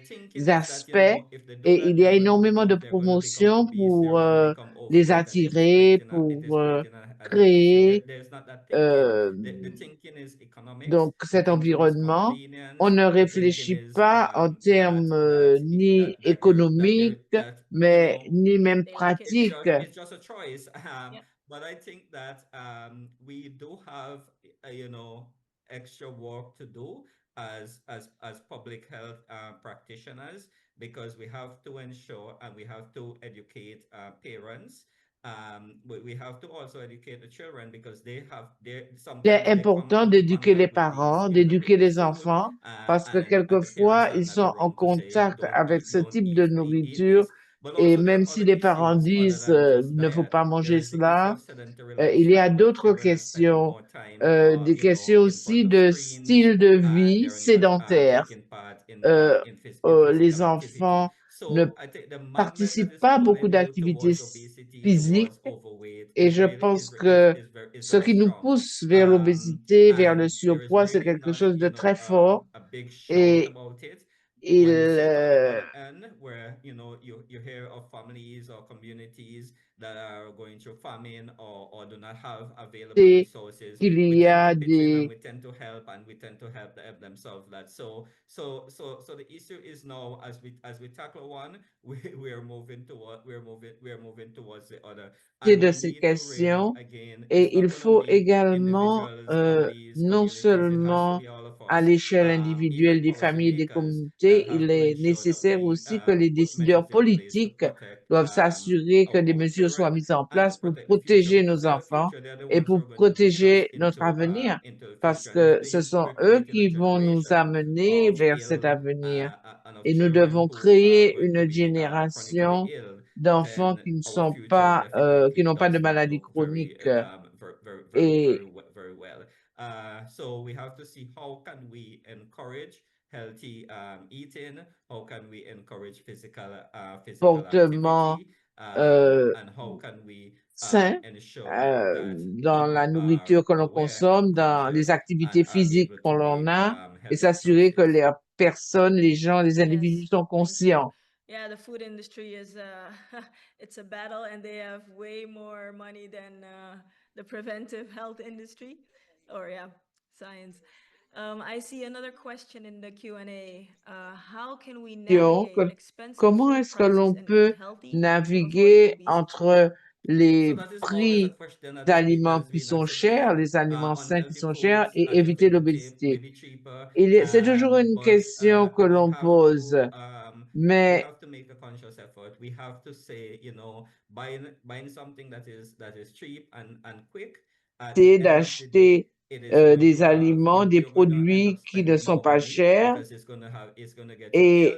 aspects et il y a énormément de promotions pour les attirer, pour créer donc cet environnement. On ne réfléchit pas en termes ni économiques, mais ni même pratiques. It's just a choice. But I think that we do have, extra work to do as public health practitioners, because we have to ensure and we have to educate parents C'est important d'éduquer les parents, d'éduquer les enfants, parce que quelquefois, ils sont en contact avec ce type de nourriture. Et même si les parents disent il ne faut pas manger cela, il y a d'autres questions, des questions aussi de style de vie sédentaire. Les enfants ne participent pas à beaucoup d'activités physiques et je pense que ce qui nous pousse vers l'obésité, vers le surpoids, c'est quelque chose de très fort et il where you hear of families or communities that are going through famine or do not have available sait resources, qu'il we y tend to a pitch in and des we tend to help and we tend to help themselves that. So the issue is now as we tackle one, we're moving toward we're moving towards the other, and de we ces need to really questions again, it's et il not going to faut be également individuals, families, non communities, it has to seulement be all of à us. l'échelle Even individuelle des familles et des policymakers that communautés, have il to est ensure that nécessaire we aussi que les put décideurs measures in place to politiques protect doivent s'assurer que des our mesures soient children mises en and to place pour protect the future, protéger because nos they're the enfants future. They're the et ones who pour are going to lead us protéger notre avenir, into the parce future. And que if ce sont we're eux creating a qui vont nous generation amener of vers cet ill avenir. and of Et nous children devons who are créer going to une be chronically génération ill, d'enfants then qui ne our sont future pas, qui definitely n'ont pas de does not maladies look very chroniques. very Et very well. So we have to see how can we encourage healthy eating, how can we encourage physical comportement activity, euh, and how can we sain ensure that dans la people are nourriture que l'on aware consomme, and dans les conscious and activités are physiques able to qu'on en make a, et healthy s'assurer que choices. les personnes, les gens, les individus Yes, sont thank you. conscients. Yeah, the food industry is it's a battle, and they have way more money than the preventive health industry, or yeah, science. I see another question in the Q&A. How can we navigate expensive Comment food est-ce que prices l'on and eat peut healthy to avoid naviguer obesity? entre So les that is always a prix question that d'aliments has qui been sont chers, accessible les aliments on sains qui healthy sont chers foods, et a little éviter bit l'obésité? maybe cheaper, C'est toujours une but question que l'on pose, we mais have to make a conscious effort. We have to say, buying something that is cheap and quick, at the c'est end of the day, d'acheter it is going des to have aliments, des you're gonna end up produits qui ne spending sont more pas money chers because it's gonna get you ill. et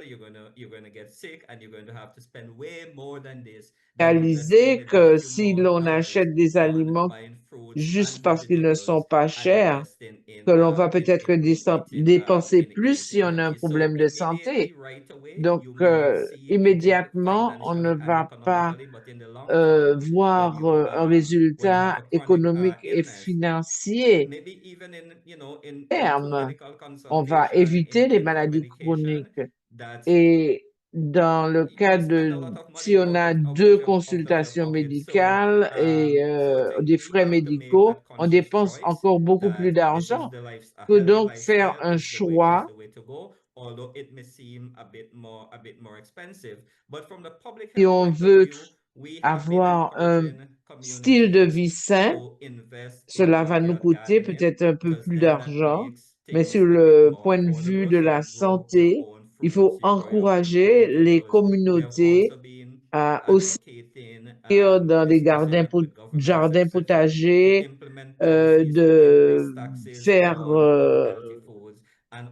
You're gonna get sick, and you're going to have to spend way more than this than réaliser investing maybe a que few si more l'on dollars achète des on aliments buying fruits juste and parce qu'ils ne sont vegetables pas and chers, investing que l'on va peut-être in eating dépenser plus si on a un healthy. So problème de immediately, santé. right away, Donc, you may not see anything immédiatement, on ne financially and va pas economically, but in the long term, voir un when you have résultat a chronic économique et illness, financier maybe even in two terme. medical On va consultation, éviter les in four maladies medication, chroniques. that Et dans le cas you spend a de, lot of si money on out a of deux your consultations pocket. So médicales et I think des we frais have to make médicaux, that on conscious dépense choice encore beaucoup plus that this is d'argent. a Que healthy donc faire lifestyle un is choix the way to go, although it may seem a bit more expensive. But from the public si health on point of veut view, we have been avoir un encouraging style de communities vie sain. to invest in Cela va nous backyard coûter gardening, peut-être un peu because plus then that d'argent, makes mais things sur a bit le more point de vue affordable. de So la you grow your santé, own il fruits, faut you grow your own encourager les vegetables. We have communautés also been à aussi advocating, dans des especially with governments, jardins etc., to potagers, implement policies to increase de taxes faire on healthy foods and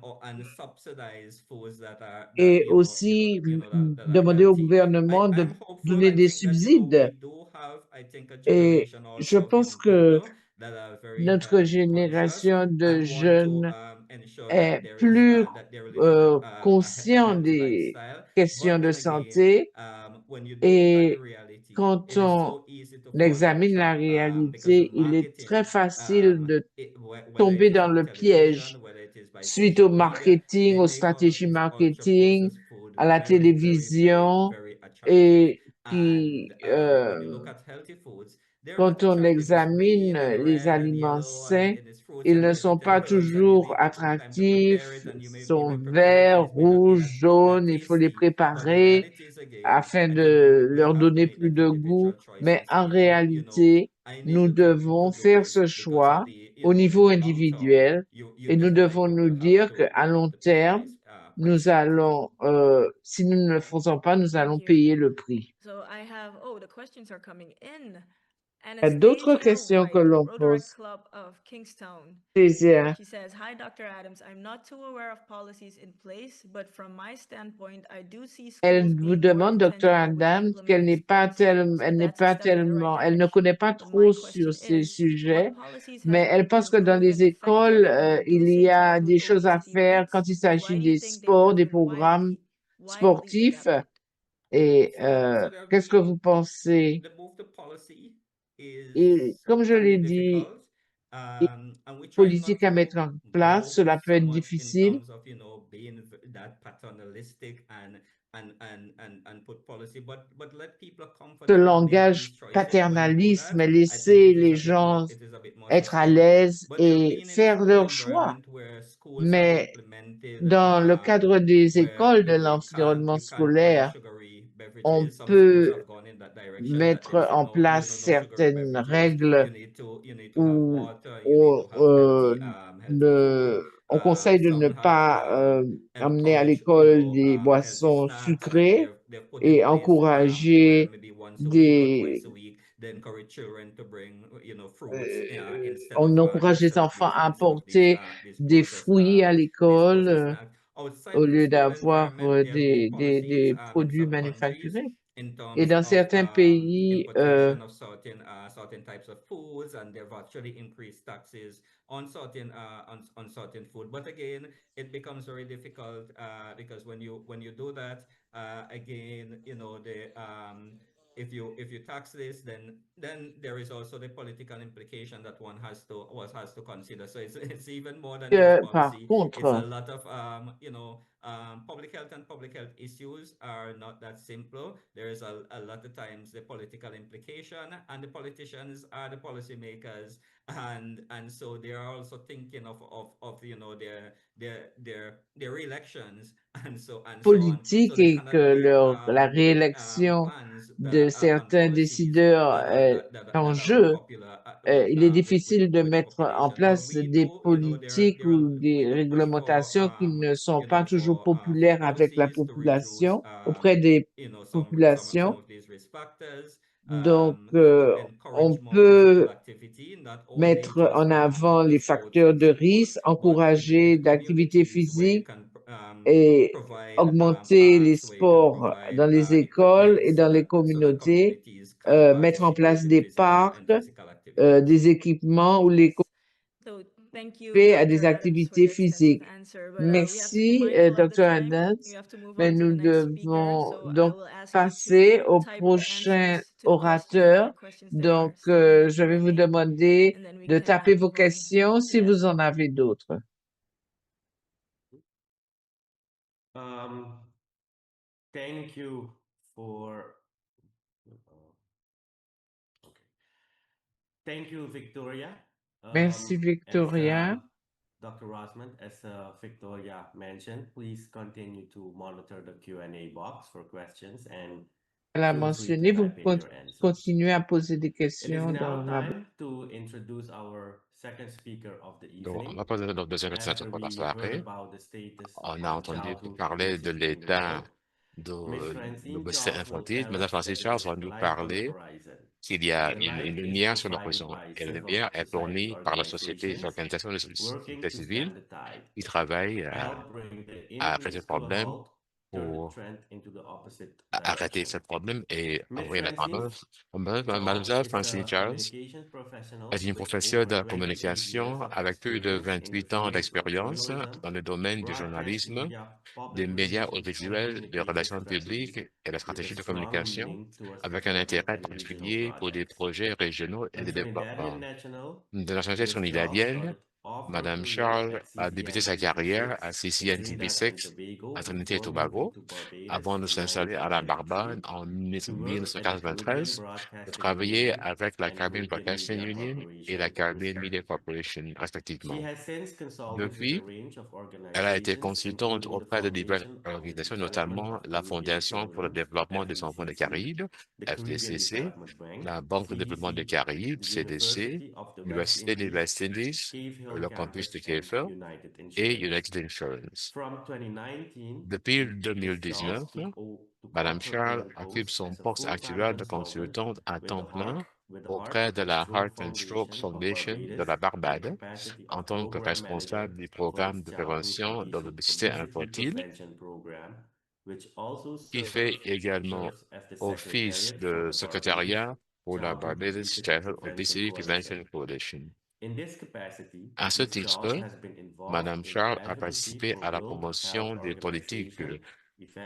subsidize foods that et aussi that are demander au healthy. gouvernement de I'm hopeful. donner I des think that we subsides. do have, I think, a Et generation je also of pense young que people that are very notre health conscious génération de and want to jeunes ensure that est plus that they're living a conscient healthy des lifestyle. questions But de then again, santé. when you do look at the Et reality, quand it is on so easy to fall in the examine la trap, because the réalité, il est très marketing, facile de whether tomber it is dans on le television, piège whether it is by suite au social media, marketing, they aux make all of stratégies this ultra marketing, processed food à la very, very, very, télévision very attractive. et qui, And when you look at healthy foods, they're not quand on attractive. It's examine green and les red and aliments yellow, sains, and it's fruits ils and ne sont pas vegetables, and you toujours need to take time to prepare attractifs, it, and you sont may prepare it, and verts, it may not be rouges, jaunes, that il faut les tasty. But the préparer reality is, again, afin I think de we leur have to donner make plus that de individual goût. choice Mais and en say, no, réalité, I need nous to devons do faire this ce because choix at the au in niveau the long term, individuel you et nous devons definitely nous dire qu'à will have long to pay the terme, price nous for it. allons, si nous ne le faisons pas, nous Thank allons you. payer le prix. So So I have, oh, the questions are coming in. Il y a d'autres Anastasia questions que White, l'on Rotary pose. Club of Kingstown. Plaisir. She says, "Hi, Dr. Adams. I'm not too aware of policies in place, but from my standpoint, I do see Elle schools vous being more demande, Dr. intentional with Adams, qu'elle n'est implementing pas sports. tellement, So elle n'est that's a pas step in the right tellement, elle ne direction. connaît pas But trop my sur question ces is, sujets, what policies mais have elle pense que been dans les proven écoles, effective in il y reducing a des childhood choses à obesity faire rates? quand il Why s'agit do des you think they sports, des haven't programmes widely sportifs. adapted? Et So there have qu'est-ce que been vous pensez? the move to policy Et comme je can l'ai be dit, difficult. And we try not politique à to mettre en place, go cela peut so être much in difficile. terms of, being that paternalistic and put policy, but let people are Ce comfortable make these langage choices. When we do paternalisme, that, I think laisser les gens it is a bit more être à sustainable. l'aise But there have et been in faire school leur choix. environment where schools have Mais implemented dans le cadre des where écoles, de l'environnement you can't buy scolaire, sugary on beverages. Some schools peut have gone in that direction that mettre they'll say en no, place no sugary certaines beverages. règles You need to have où water. You need on, to have healthy food. on conseille de ne Some have pas amener à encouraged l'école des healthy boissons snacks, and sucrées they've put in et place where encourager maybe once a week or des... twice a week they encourage children to bring fruits instead of on encourage les enfants à instead of these apporter des processed fruits à l'école snacks. Outside au of the lieu school d'avoir environment, there have been policies des in produits some countries manufacturés. in Et terms dans of certains pays, importation of certain types of foods, and they've actually increased taxes on certain food. But again, it becomes very difficult because when you do that, again, the if you tax this, then there is also the political implication that one has to consider. So it's even more than just par policy. It's a contre, lot of public health, and public health issues are not that simple. There is a lot of times the political implication, and the politicians are the policymakers, and so they are also thinking of their elections and so on. So politique they et cannot que make la réélection plans de and certains policies décideurs est en that are jeu, popular il est difficile de with the mettre en population. But place we des do, politiques there are, ou des we do push réglementations qui ne sont pas toujours for populaires avec la policies to reduce population, auprès des some populations. of these risk factors, Donc, to on encourage more physical peut activity, not only mettre just en avant les sports facteurs in de school, risque, but in encourager the d'activités communities where you physiques can et provide augmenter les parks, where you can sports provide dans les écoles equipment et dans les so that communautés, communities can mettre en place participate in des parcs, physical activities. des équipements où les So thank you, à Dr. des Adams, for the activités extensive physiques. answer. But we have to be Merci, mindful of the Dr. time. Adams. We have to move Mais on to nous the next speaker. devons So I donc will ask you passer to au type the prochain answers to the questions, orateur. whatever questions there are Donc, still in the je vais vous Q&A, demander and then we de can taper vos move on. questions si Yes. vous en avez d'autres. Thank you for thank you, Victoria. Merci, Victoria. Dr. Rosman, as Victoria mentioned, please continue to monitor the Q&A box for questions and Elle a feel free to mentionné, vous type in your answers. continuez à poser des It is questions now dans la... time to introduce our second speaker of the Donc, on evening. va passer à notre deuxième After extension pour la we heard soirée. about the status On of a the entendu childhood parler de obesity in the l'état world, Miss de Francine l'obésité Charles will infantile. tell Madame us that Francis there Charles is va nous light on the parler horizon. qu'il y a The une light is lumière sur provided l'horizon. by Et la several lumière est society fournie par la société, les organisations de working société to civile stem the tide, qui travaillent help bring the à arrêter increase le to a problème halt, turn the pour trend into the opposite arrêter direction. ce problème et Miss envoyer la Francine tendance. Charles Mademoiselle is Francine a Charles communications professional est une with professeure over de la 28 communication years of avec plus de experience in the 28 ans fields of d'expérience journalism, dans le domaine du broadcast journalisme, media, des public médias relations, and audiovisuels, des communication relations strategy, publiques et la with a stratégie de strong communication, leaning towards avec un intérêt development in regional particulier pour des projects. projets régionaux et A de Trinidadian développement. national, De nationalité Miss Charles trinidadienne, started off her Madame career Charles at a débuté sa carrière à CCN TV6 in Trinidad and CCNTV6 Tobago à Trinité et before moving Tobago to Barbados avant de in s'installer à la Barbade 1993 en to work at the Caribbean 1993 pour Broadcasting travailler Union avec la and Caribbean Caribbean Broadcasting Media Union et Corporation, la Caribbean COSCA. Media Corporation, She respectivement. has since consulted with a Depuis, range of elle a été organizations, consultante including the auprès de diverses Foundation of the organisations, Development notamment of la Caribbean Fondation pour le Children, développement des enfants des FDCC, Caraïbes, the Caribbean FDCC, Development Bank, la Banque de développement des CDC, Caraïbes, the CDC, University of the West l'Université des Indies, West Indies, Cave Hill le campus de Campus, and KFL United et Insurance. United Insurance. From 2019, Depuis Ms. Charles 2019, took Madame Charles occupe son poste actuel de consultante à temps plein auprès de la Heart and Stroke Foundation de la Barbade en tant que responsable du programme de prévention de l'obésité infantile, qui fait également office de secrétariat pour la Barbados Childhood Obesity Prevention Coalition. À ce titre, Madame Charles a participé à la promotion des politiques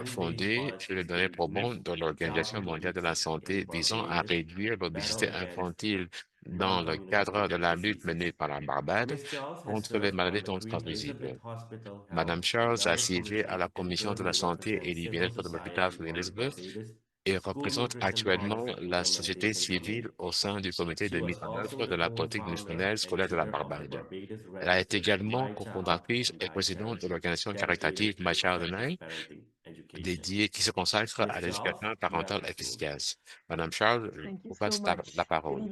fondées sur les données probantes de l'Organisation mondiale de la santé visant à réduire l'obésité infantile dans le cadre de la lutte menée par la Barbade contre les maladies non transmissibles. Madame Charles a siégé à la Commission de la santé et du bien-être de l'hôpital Elizabeth et représente actuellement la société civile au sein du comité de mise en œuvre de la politique nutritionnelle scolaire de la Barbade. Elle a été également cofondatrice et présidente de l'organisation caritative My Child and I, dédiée qui se consacre à l'éducation parentale efficace. Madame Charles, je vous passe la parole.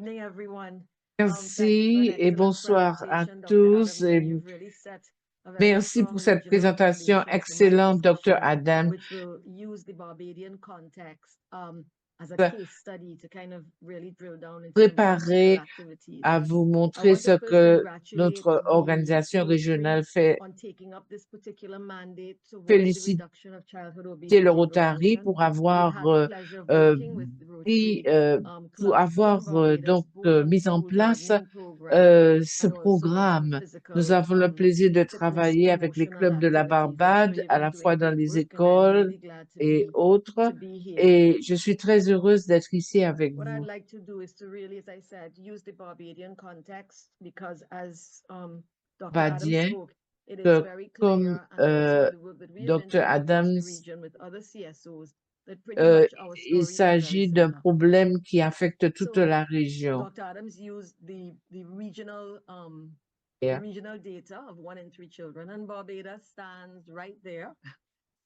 Merci et bonsoir à tous. Merci pour cette présentation excellente, Dr. Adam. Préparé à vous montrer ce que notre organisation régionale fait. Féliciter le Rotary pour avoir donc mis en place ce programme. Nous avons le plaisir de travailler avec les clubs de la Barbade, à la fois dans les écoles et autres, et je suis très heureuse d'être ici avec vous. Barbadien, comme Dr. Adams, il s'agit d'un problème qui affecte toute la région.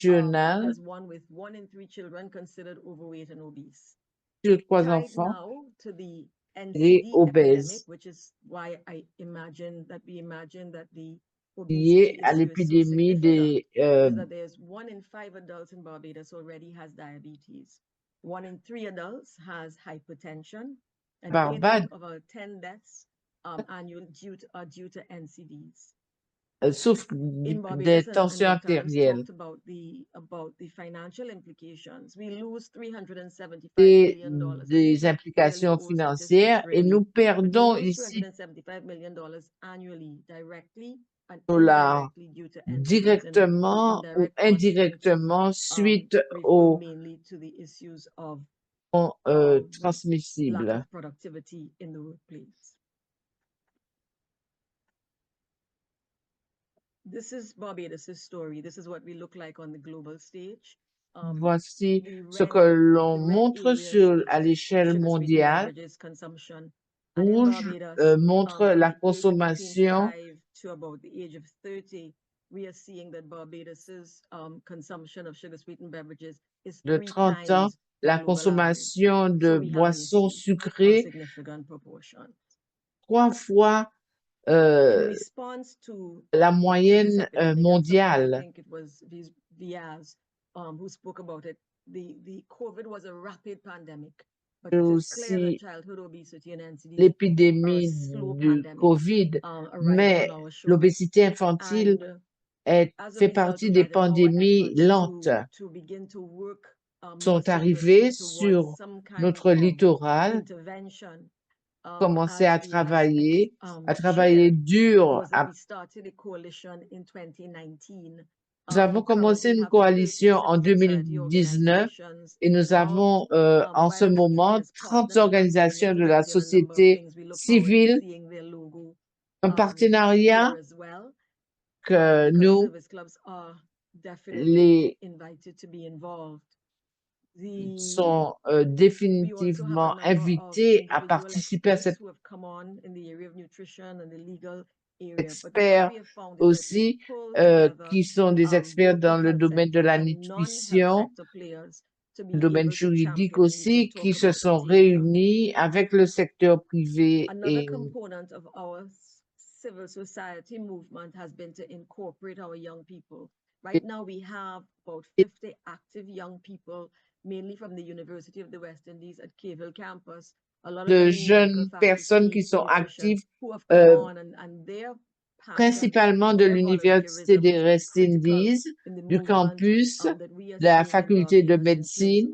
Journal sur 3 enfants et obèses liés à l'épidémie des Barbade souffre des tensions artérielles et des implications financières, et nous perdons ici dollars directement ou indirectement suite aux transmissibles. Voici ce que l'on montre à l'échelle mondiale. Rouge montre la consommation de 30 ans, la consommation de boissons sucrées 3 fois la moyenne mondiale. Aussi l'épidémie du COVID, mais l'obésité infantile fait partie des pandémies lentes. Sont arrivées sur notre littoral, commencé à travailler dur. Nous avons commencé une coalition en 2019 et nous avons en ce moment 30 organisations de la société civile, un partenariat que nous sont définitivement invités à participer à cette experts aussi qui sont des experts dans le domaine de la nutrition, le domaine juridique aussi, qui se sont réunis avec le secteur privé et Right now, we have about 50 active young people, mainly from the University of the West Indies at Cave campus. A lot of de them in jeunes medical personnes qui faculty, sont nutrition, actives, who have come on and their passion principalement de for l'Université volunteerism des has been West critical Indies, in the du movement campus, that we are de la seeing in faculté de Barbados in terms médecine,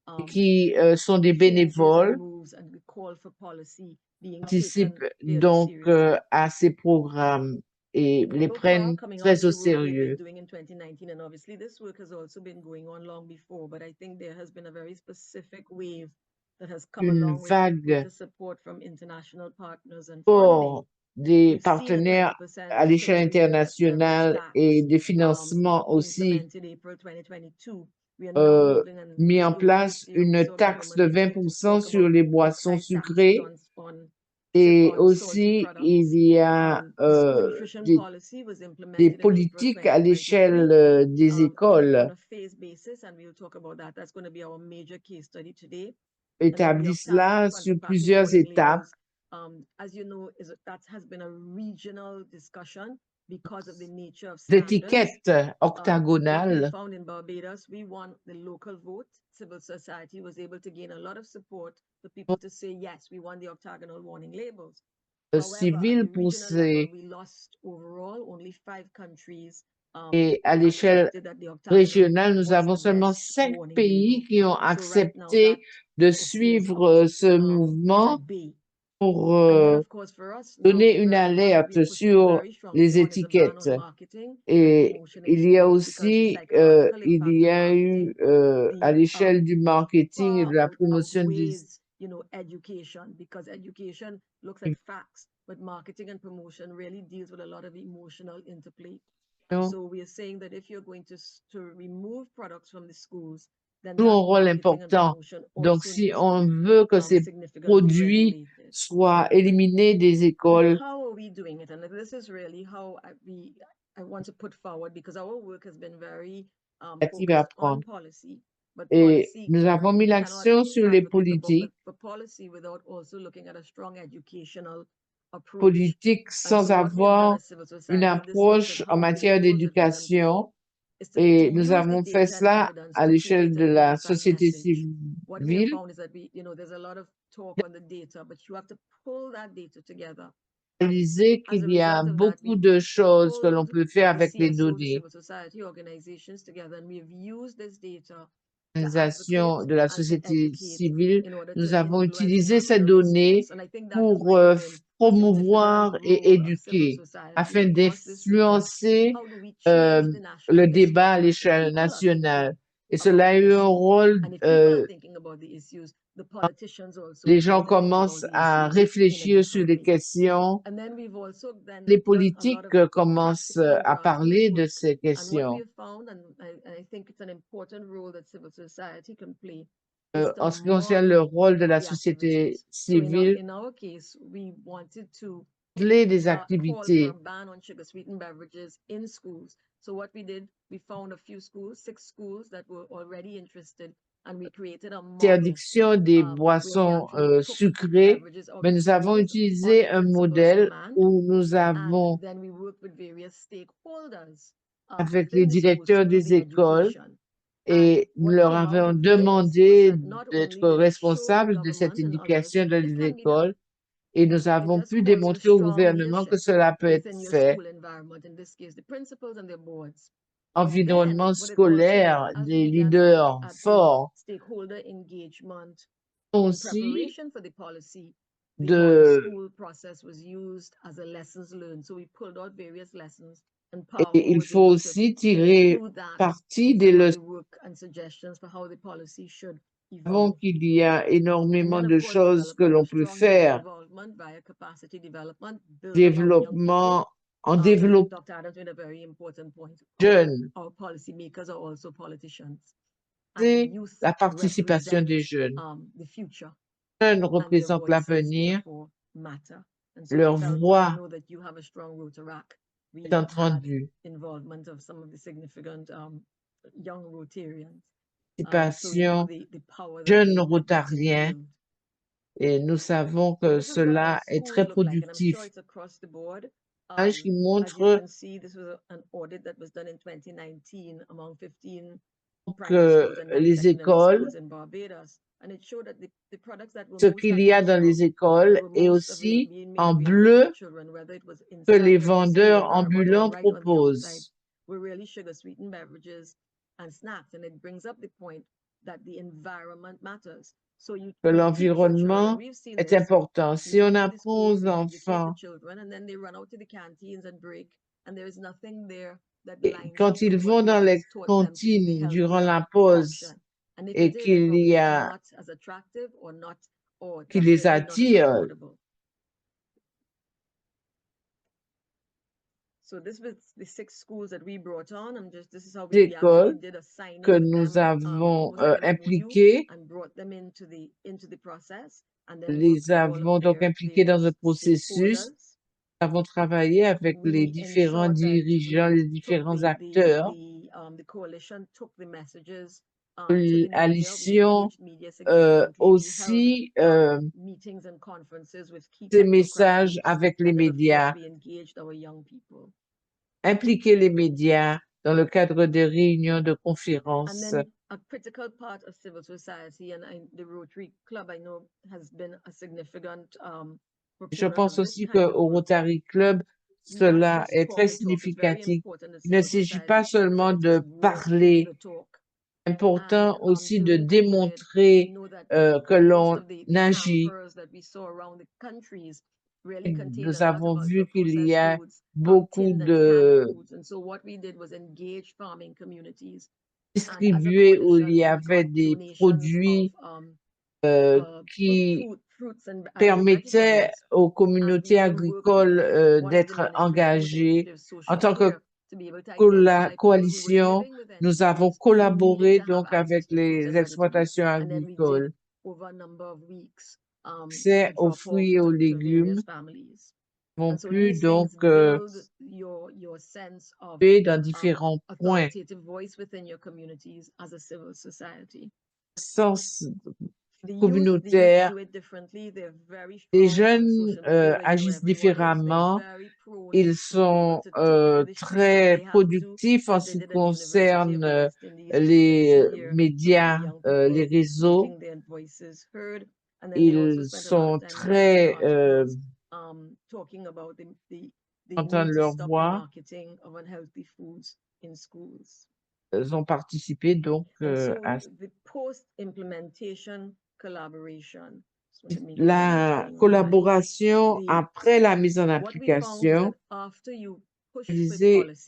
of qui sont des changes bénévoles, and moves and the call for policy being taken participent fairly donc seriously. à ces programmes et les So far, prennent coming très out of au the work we've been sérieux. doing in 2019, and obviously this work has also been going on long before, but I think there has been a very specific wave that has come Une along with vague the support from international partners and funding. pour des We've seen a partenaires 20% à l'échelle social beverage internationale tax et des financements being aussi implemented April 2022. We are now moving, and mis en earlier place this year we une saw taxe government de begin to 20% talk sur about les boissons excise taxes sucrées et on salty aussi products. il y a The school nutrition des policy was des implemented in April politiques à 2023 l'échelle des on écoles a phase basis, and we'll talk about that. That's going to be our major case study today. And then the établissent Octagon là front sur to pack plusieurs warning étapes. labels, as you know, that has been a regional discussion because of the nature of standards. D'étiquettes What we octagonales. found in Barbados, we won the local vote. Civil society was able to gain a lot of support for people to say, yes, we want the octagonal warning labels. However, at Civil the pour regional level, ces we lost overall. Only 5 countries et à l'échelle accepted that the octagonal régionale, nous was avons the seulement best 5 warning pays label. qui ont So right now, accepté that de is suivre ce mouvement at bay. pour And then, of course, for us now, donner une what alerte we're pushing sur very strongly les on is a ban étiquettes. on marketing and Et promotion in il y a schools because the aussi, psychological il impact y of a eu marketing, à the l'échelle du marketing et de la far promotion du outweighs, education, because education looks at facts, but marketing and promotion really deals with a lot of emotional interplay. So we are saying that if you're going to remove products from the schools, then joue un that rôle marketing and important. promotion Donc, also si needs to on be veut que ces significantly produits regulated. soient éliminés des écoles, How are we doing it? And this is really how I want to put forward, because our work has been very active à focused on prendre. policy, but Et policy nous avons mis cannot l'accent sur les advocate politiques, for policy without also looking at a strong educational approach. politiques And sans so what we have done avoir as civil une society, this looks at approche en how we matière approach it with them, d'éducation. is to Et nous use the avons fait data and cela evidence à to l'échelle create de an la insight société message. What we have civile, found is that there's a lot of talk on the data, but you have to pull that data together. réaliser As a qu'il y a result of that, beaucoup we've de choses que l'on pulled peut faire the avec les CSOs, the données. civil society organizations together, and we've used this data to Organisation advocate de la and to société educate civile, in order nous to avons influence utilisé ces national données response. And I think that has pour really been a significant promouvoir et role of civil éduquer society afin across this region. d'influencer How do we change the national le débat à discourse? l'échelle People are thinking nationale. Et about cela a the eu un issue. rôle, And if people are thinking about the issues, the politicians also les begin gens to think about commencent the à issues in a réfléchir sur different les way. questions, And then we've also then les done a lot politiques of commencent practical à parler grassroots de work. ces And what we questions. have found, and I think it's an important role that civil society can play, is to En ce qui concerne le model rôle de la the société activities. So civile, in our case, we wanted to modeler des call for a activités. ban on sugar sweetened beverages in schools. So what we did, we found a few schools, 6 schools that were already interested, and we created a model Interdiction des where we boissons actually took sucrées, beverages out mais of nous avons schools on utilisé un principles modèle demand, où nous and avons, then we worked with various stakeholders avec within les the schools to directeurs do des the écoles, education. And et nous what leur came out avons of this demandé was that not d'être only did it show the responsables de cette government and others éducation dans it les can be done, écoles, et nous it avons just pu calls for démontrer au strong gouvernement que leadership cela peut être within your fait. school environment, in this case, the principals and their boards. Environnement Then, what it also scolaire, did, as des we began to look leaders at the forts, stakeholder engagement in aussi preparation for the policy, the model de, school process was used as a lessons learned. So we pulled out various lessons, and et PAHO il was faut able to aussi tirer include that parti in des some of leçons the work and suggestions for how the policy should savons evolve. qu'il y a And énormément then, de of course, choses que development l'on of peut strong youth faire. involvement via capacity development, building our young people. Développement, en développement Dr. Adams made a very important point. jeune, Our policymakers are also politicians. c'est And youth la participation represent des jeunes. the future, Jeunes and their représentent voices l'avenir, therefore matter. And so we leur felt, and I voix know that you have a strong Rotaract. We est have had entendue. involvement of some of the significant young Rotarians. So we know Participation the power that jeunes they rotariens, wield. et nous savons So que this is what our cela est schools très look like, and I'm sure productif. it's across the board. qui montre que les écoles, ce qu'il y a dans les écoles, et aussi en bleu que les vendeurs ambulants proposent. Que l'environnement est important. Si on apprend aux enfants, quand ils vont dans les cantines durant la pause et qu'il y a qui les attire, écoles que nous avons impliquées, les avons donc impliqués dans le processus. Nous avons travaillé avec les différents dirigeants, les différents acteurs. Coalition aussi des messages avec les médias, impliquer les médias dans le cadre des réunions de conférences. Je pense aussi qu'au Rotary Club, cela est très significatif. Il ne s'agit pas seulement de parler, important aussi de démontrer que l'on agit. Nous avons vu qu'il y a beaucoup de distribués où il y avait des produits qui permettaient aux communautés agricoles d'être engagées. En tant que coalition, nous avons collaboré donc avec les exploitations agricoles. C'est aux fruits et aux légumes vont pu donc dans différents points. Sens communautaire, les jeunes agissent différemment. Ils sont très productifs en ce qui concerne les médias, les réseaux. Ils sont très entendent leur voix. Ils ont participé donc à la collaboration après la mise en application.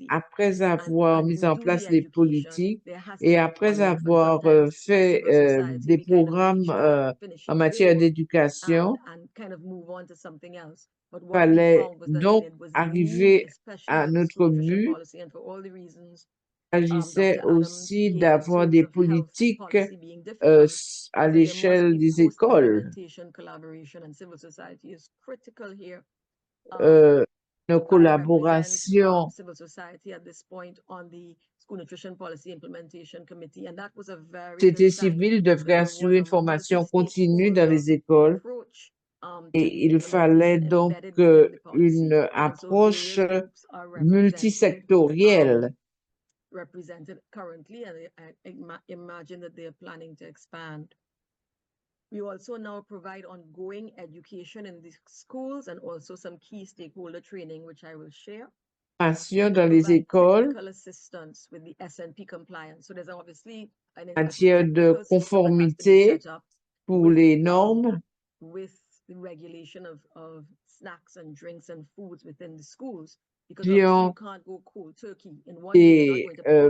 Après avoir mis en place les politiques et après avoir fait des programmes en matière d'éducation, il fallait donc arriver à notre but. Il s'agissait aussi d'avoir des politiques à l'échelle des écoles. Nos collaborations société civile devrait assurer une formation continue dans les écoles et il fallait donc une approche multisectorielle. We also now provide ongoing education in the schools and also some key stakeholder training, which I will share. Dans les écoles, en matière de conformité pour les normes, des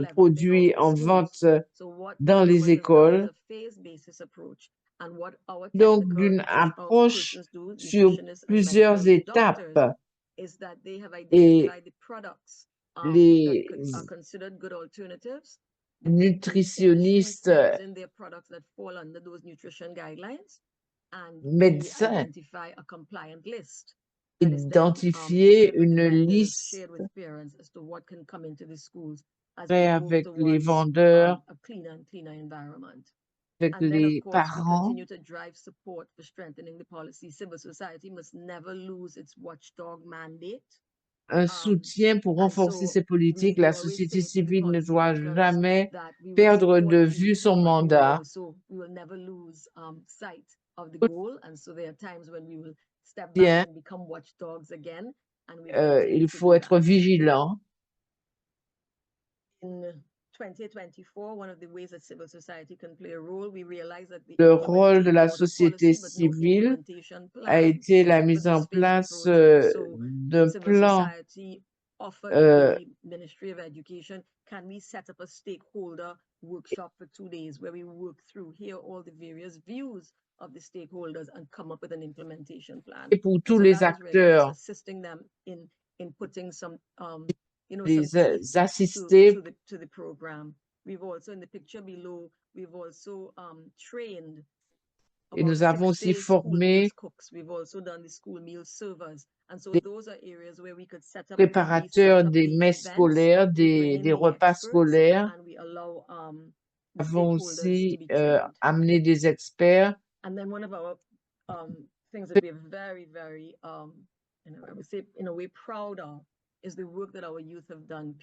produits en vente dans les écoles. Donc, d'une approche sur plusieurs étapes. Et les nutritionnistes, médecins, identifier une liste avec les vendeurs, avec les parents. un soutien pour renforcer ces politiques. La société civile ne doit jamais perdre de vue son mandat. Bien, il faut être vigilant. Le rôle de la société civile a été la mise en place d'un plan Ministry of Education, can we set up a stakeholder workshop for 2 days where we work through, hear all the various views of the stakeholders and come up with an implementation plan. Et pour tous les acteurs, assisting them in putting some, les assister. To the program. We've also, in the picture below, we've also trained. Et nous avons aussi formé des préparateurs des mets scolaires, des repas scolaires. Nous avons aussi amené des experts. And then one of our things that we're very, very, I would say, in a way, proud of is the work that our youth have done.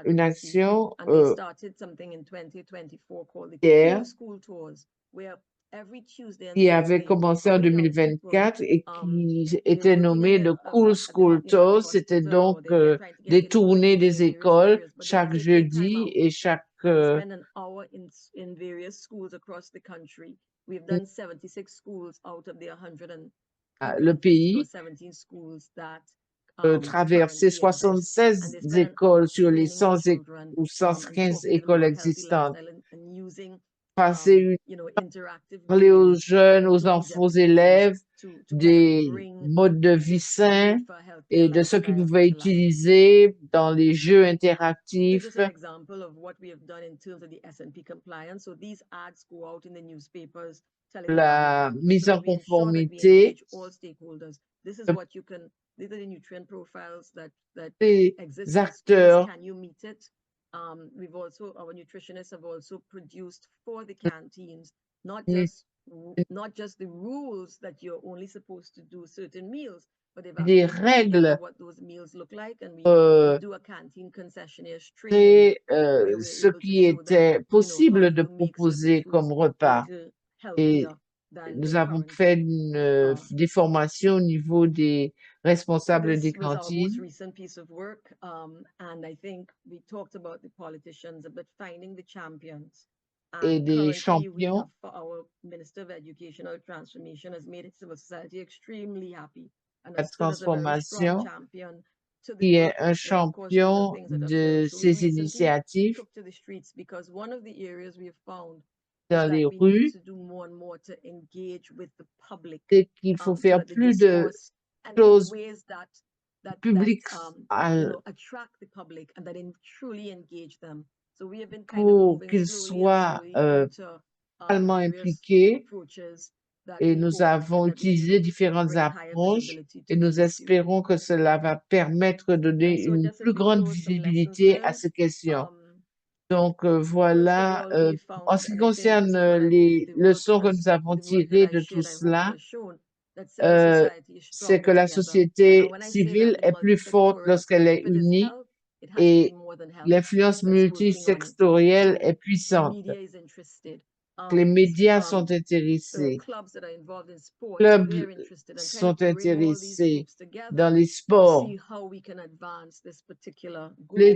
Une action and they started something in 2024 called the Cool School Tours, where every Tuesday qui avait commencé en 2024 et qui était nommé le Cool School Tours. C'était donc des tournées des écoles chaque jeudi et chaque spend an hour in various schools across the country. We've done 76 schools out of the 100 le pays. 17 schools that traverser 76 écoles sur les 100 ou 115 écoles existantes. Passer parler aux jeunes, aux enfants, aux élèves des modes de vie sains et de ce qu'ils pouvaient utiliser dans les jeux interactifs. La mise en conformité. These are the nutrient profiles that exist. Acteurs. Can you meet it? We've also, our nutritionists have also produced for the canteens, not just the rules that you're only supposed to do certain meals, but they've des règles what those meals look like, and we do a canteen concessionaire training. Ce qui était possible de proposer comme repas. Et nous avons fait des formations au niveau des responsables des cantines. Et des champions. La transformation, qui est un champion de ces initiatives dans les rues, c'est qu'il faut faire plus de choses publiques pour qu'ils soient totalement impliqués. Et nous avons utilisé différentes approches et nous espérons que cela va permettre de donner une plus grande visibilité à ces questions. Donc voilà, en ce qui concerne les leçons que nous avons tirées de tout cela, c'est que la société civile est plus forte lorsqu'elle est unie et l'influence multisectorielle est puissante. Les médias sont intéressés, clubs sont intéressés dans les sports,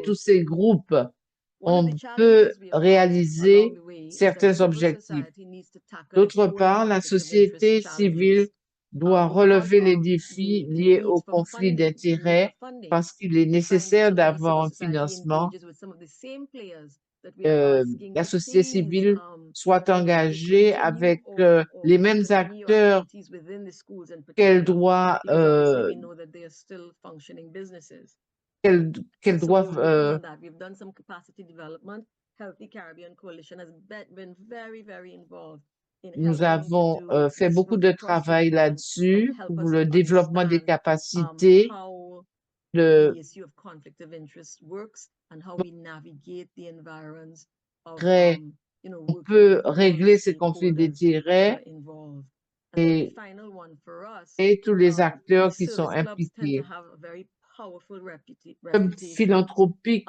tous ces groupes. On peut réaliser certains objectifs. D'autre part, la société civile doit relever les défis liés au conflit d'intérêts parce qu'il est nécessaire d'avoir un financement. La société civile soit engagée avec les mêmes acteurs qu'elle doit Nous avons fait beaucoup de travail là-dessus pour le développement des capacités on peut régler ces conflits d'intérêts et tous les acteurs qui sont impliqués. powerful club reputation. philanthropique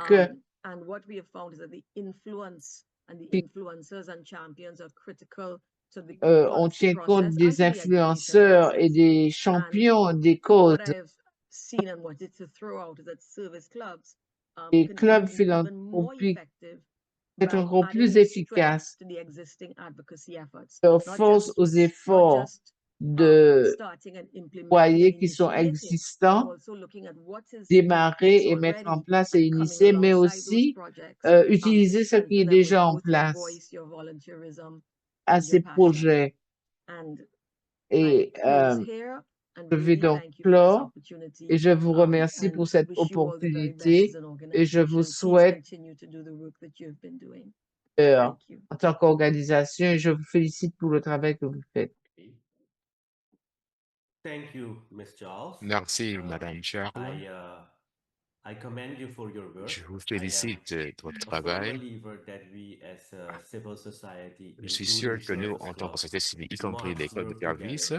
And what we have found is that the influence and the influencers and champions are critical to the on policy tient compte process des and to the education influenceurs et process. des champions des causes. What I have seen and wanted to throw out is that service clubs Les can clubs be even more philanthropiques effective être by encore adding plus efficaces. to the existing advocacy efforts, Leur not force just aux efforts de starting and implementing foyers an qui sont initiative, but existants, also looking at what is démarrer et mettre already en place et and coming initier, mais alongside those aussi projects, to utiliser ce qui est strengthen them with déjà en both your place voice, your volunteerism, à and ces your passion. projets. And Et I close here and je vais really donc thank you for this clore opportunity, et je vous remercie and pour cette wish you all the very best opportunité as an et je vous organization. Please souhaite continue to do the work that you've been doing. en Thank you. tant qu'organisation et je vous félicite pour le travail que vous faites. Thank you, Ms. Charles. Merci, Madame Charles. I commend you for your work. Je vous félicite de votre travail. Je suis sûr que nous, en tant que société civile, y compris les clubs de service,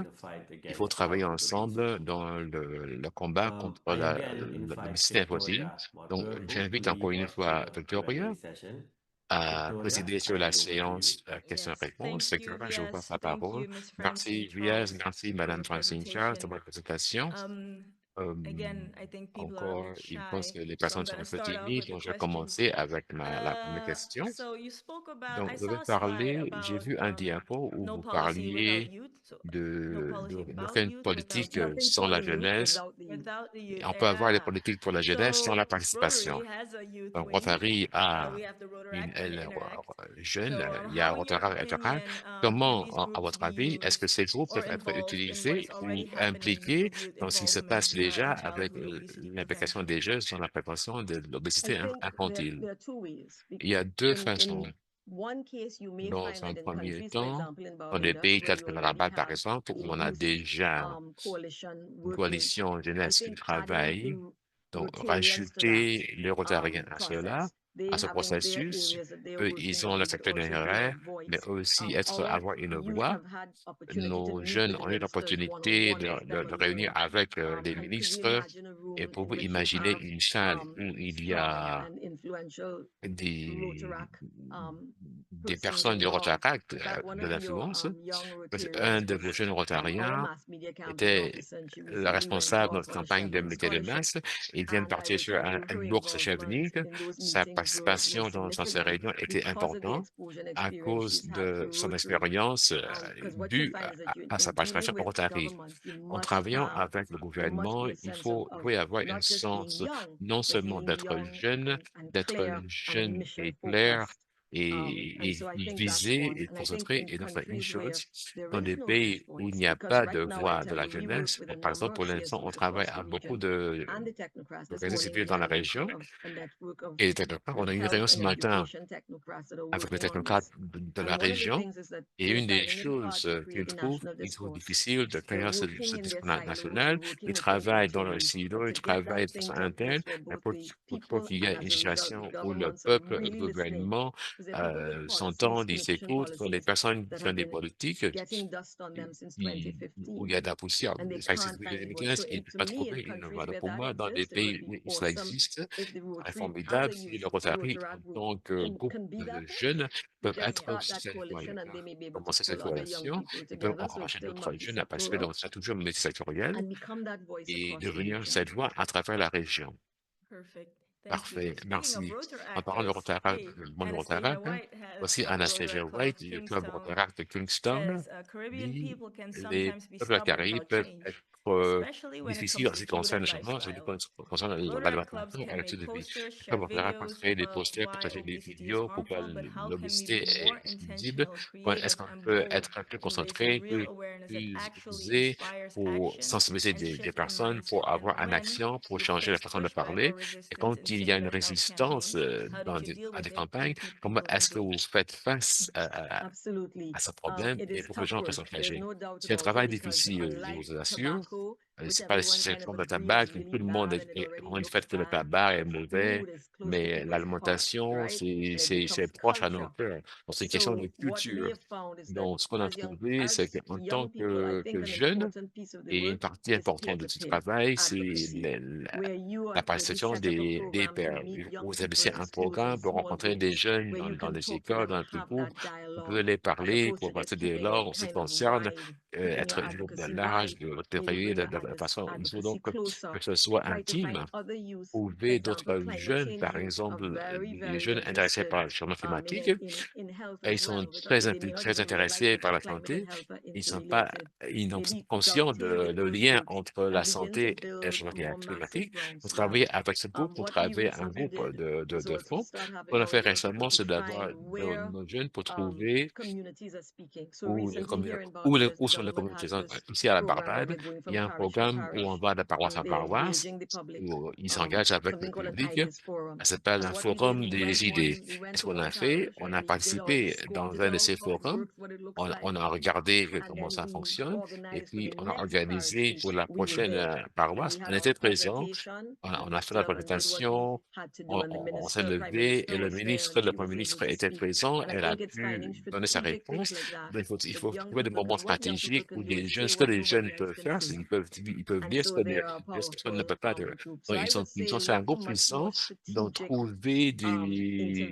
il faut travailler ensemble dans le combat contre l'obésité infantile. Donc, j'invite encore une fois Victoria à présider sur la séance questions-réponses. Victoria, je vous passe la parole. Merci, Riaz. Merci, Madame Francine Charles, de votre présentation. Again, I think people are a Encore, bit il pense shy, que les so I'm personnes sont going un to peu start out timides, with the donc je vais questions. commencer avec la première question. So you spoke about, Donc, I vous saw avez a slide parlé, j'ai about vu un diapo où no vous policy without parliez youth, so no policy de about faire une youth, politique without Nothing sans for la the youth jeunesse. without the youth. without the youth. On peut avoir des Yeah. politiques pour la jeunesse sans la So participation. Rotary has a youth Donc, wing. Rotary a We have the Rotaract une and the aile Interact. jeune, So il y a how, in your Rotary Interact. opinion, Comment, can these à groups votre be avis, est-ce que used ces groupes or peuvent être involved in what utilisés is ou already happening impliqués with youth dans ce qui se involvement passe déjà in avec childhood obesity l'implication prevention? des jeunes dans la prévention de I l'obésité think infantile? there are two ways. Il y a deux In façons. one case, you may Dans find un that in premier countries, for temps, example, in dans des Barbados, pays where tels you que le already Rabat, par have exemple, où a on a youth déjà coalition une working, coalition I jeunesse qui think adding travaille, the donc Rotarians to that rajouter les Rotariens à cela, process. They à ce have in their processus, areas that they're eux, working ils ont on, le they could secteur also be derrière, that mais voice. aussi Our avoir une youth voix. have had opportunity to Nos meet jeunes with the ont eu ministers, l'opportunité one-on-one with them de and réunir learn. avec les And could you ministres. imagine a room Et in pour vous which you imaginer have une salle où il y strong a and influential des, Rotaract des persons personnes du involved? Rotaract In fact, one de of your l'influence, young parce qu'un Rotarians de vos was jeunes our Rotariens mass media campaign était officer, and she le recently went responsable de off notre on a campagne de Chevening métier de scholarship. masse. Il vient de And I partir will sur tell you, her une bourse involvement Chevening. in those Sa meetings participation was dans ces significant réunions était because of the importante exposure and à experience cause she's had de through son Rotary. expérience Because what you due find is that à sa in dealing participation au with Rotary. government, you En must travaillant have, avec le there must gouvernement, be a il sense faut of oui, avoir un not just being sens young, non but seulement being d'être young jeune, and d'être clear and jeune mission et clair focused. And so I et think that's viser one. et And I think concentrer. in Et donc, une countries where chose, there dans is des no such pays où il voice, n'y a because pas right de now I voix de tell la you, we work jeunesse, with a par number exemple, of pour l'instant, on CSCs travaille across the à beaucoup region de and the technocrats. This d'organismes morning civils we dans had la a région. meeting of a network of Et les technocrates, on a eu une health réunion ce and matin education technocrats that are avec les working on technocrates this. de la And one of the région. things is that Et they're une des finding it hard choses to qu'ils create a trouvent, national ils trouvent discourse. difficile de They're créer ce working in their discours silos, they're national. working Ils with their travaillent dans leur Rotary, silo, but ils to get that travaillent de thing façon to a place interne, where mais both the pour people qu'il y and ait une as a result the situation où le governments are peuple, le really listening. gouvernement Because there are people with policies, s'entendent, ils communication s'écoutent, pour les policies personnes that qui ont have des been politiques getting dust on them since où 2015, il y a de la poussière. and they Ça existe can't depuis find a voice. 2015, So ils ne peuvent to pas me, in trouver une voix. countries Donc where pour that moi, dans des exists, it would pays be où cela awesome existe, if the c'est Rotary as formidable a si youth, le a Rotary, en Rotaract group tant que groupe can be de that way. jeunes, They peuvent just être start that cette coalition and voie-là. they may be able to Commencer cette pull other young coalition, people ils peuvent together. So it's encourager still d'autres jeunes à participer multi-sectoral dans c'est toujours multisectoriel and become that voice et across the devenir region. cette voix à travers la région. Perfect. Thank Parfait, you. Speaking of merci. En parlant de Rotaractors, Rotaract, hey, le monde Anastasia Rotaract, White has voici of the Anastasia Rotaract Club White of du club Kingstown Rotaract de Kingston, says Caribbean dit people can les sometimes be peuples stubborn caraïbes about peuvent change, être especially when it difficiles comes en ce to qui food concerne and le changement, ce qui lifestyle. concerne Rotaract clubs l'alimentation et can l'habitude make de vie. posters, Le share club Rotaract peut videos créer des of posters, why partager des obesity is vidéos, pourquoi harmful, but how can we l'obésité be more est nuisible. intentional, Est-ce creative, qu'on and peut bold être un peu in raising concentré, real awareness that plus actually osé inspires pour action sensibiliser and des shift a personnes, pour mindset? And avoir une when action, pour you changer la face façon de pushback parler? or Et resistance in quand il y a une singular health résistance campaigns, how did you deal à des with it campagnes, and keep comment people est-ce que vous engaged? faites face Absolutely. à ce problème It et is pour que les tough gens restent work. There's engagés? no doubt C'est un about it travail because difficile, je unlike vous assure. tobacco, C'est pas simplement le tabac, tout le monde on dit fait que le tabac est mauvais, mais l'alimentation, c'est proche à nos cœurs. Donc, c'est une question de culture. Donc, ce qu'on a trouvé, c'est qu'en tant que jeune, et une partie importante de ce travail, c'est la participation des pairs. Vous établissez un programme pour rencontrer des jeunes dans les écoles, dans les groupes. Vous pouvez les parler pour passer des dialogue en ce qui concerne être de l'âge, de travailler de la façon. Il faut donc que ce soit intime. Trouver d'autres jeunes, par exemple, les jeunes intéressés par le changement climatique, ils sont très intéressés par la santé. Ils n'ont pas conscients de lien entre la santé et le changement climatique. Pour travailler avec ce groupe, pour travailler un groupe de fonds. Ce qu'on a fait récemment, c'est d'avoir nos jeunes pour trouver où sont les communautés. Ici à la Barbade, il y a un programme où on va de paroisse en paroisse, où ils s'engagent avec le public. Ça s'appelle un forum des idées. Et ce qu'on a fait, on a participé dans un de ces forums. On a regardé comment ça fonctionne et puis on a organisé pour la prochaine paroisse. On était présents, on a fait la présentation, on s'est levé et le premier ministre était présent. Elle a pu donner sa réponse. Donc, il faut trouver des moments stratégiques où ce que les jeunes peuvent faire, c'est qu'ils peuvent dire ce que les personnes ne peuvent pas dire. Donc, c'est un groupe puissant, donc trouver des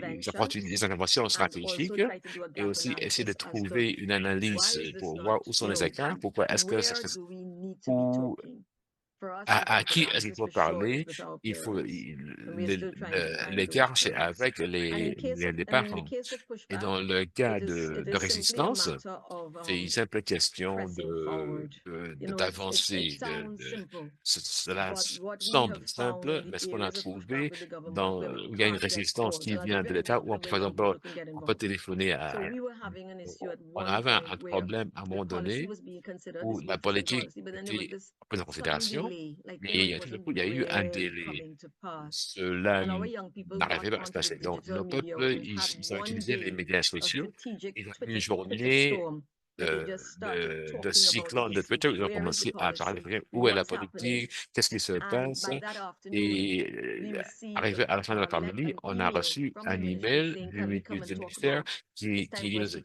interventions stratégiques et aussi essayer de trouver une analyse pour voir où sont les écarts, pourquoi est-ce que où à qui est-ce qu'il faut parler? Il faut l'écart, c'est avec les parents. Et dans le cas de résistance, c'est une simple question d'avancer. Cela semble simple, mais ce qu'on a trouvé, il y a une résistance qui vient de l'État, où par exemple, on peut téléphoner on avait un problème à un moment donné où la politique était prise en considération, mais tout d'un coup, il y a eu un délai. Cela n'arrivait pas à se passer. Donc, nos peuples, ils ont utilisé les médias sociaux. Ils ont eu une journée de cyclone de Twitter. Ils ont commencé à parler de où est la politique, qu'est-ce qui se passe. Et arrivé à la fin de l'après-midi, on a reçu un email du ministère qui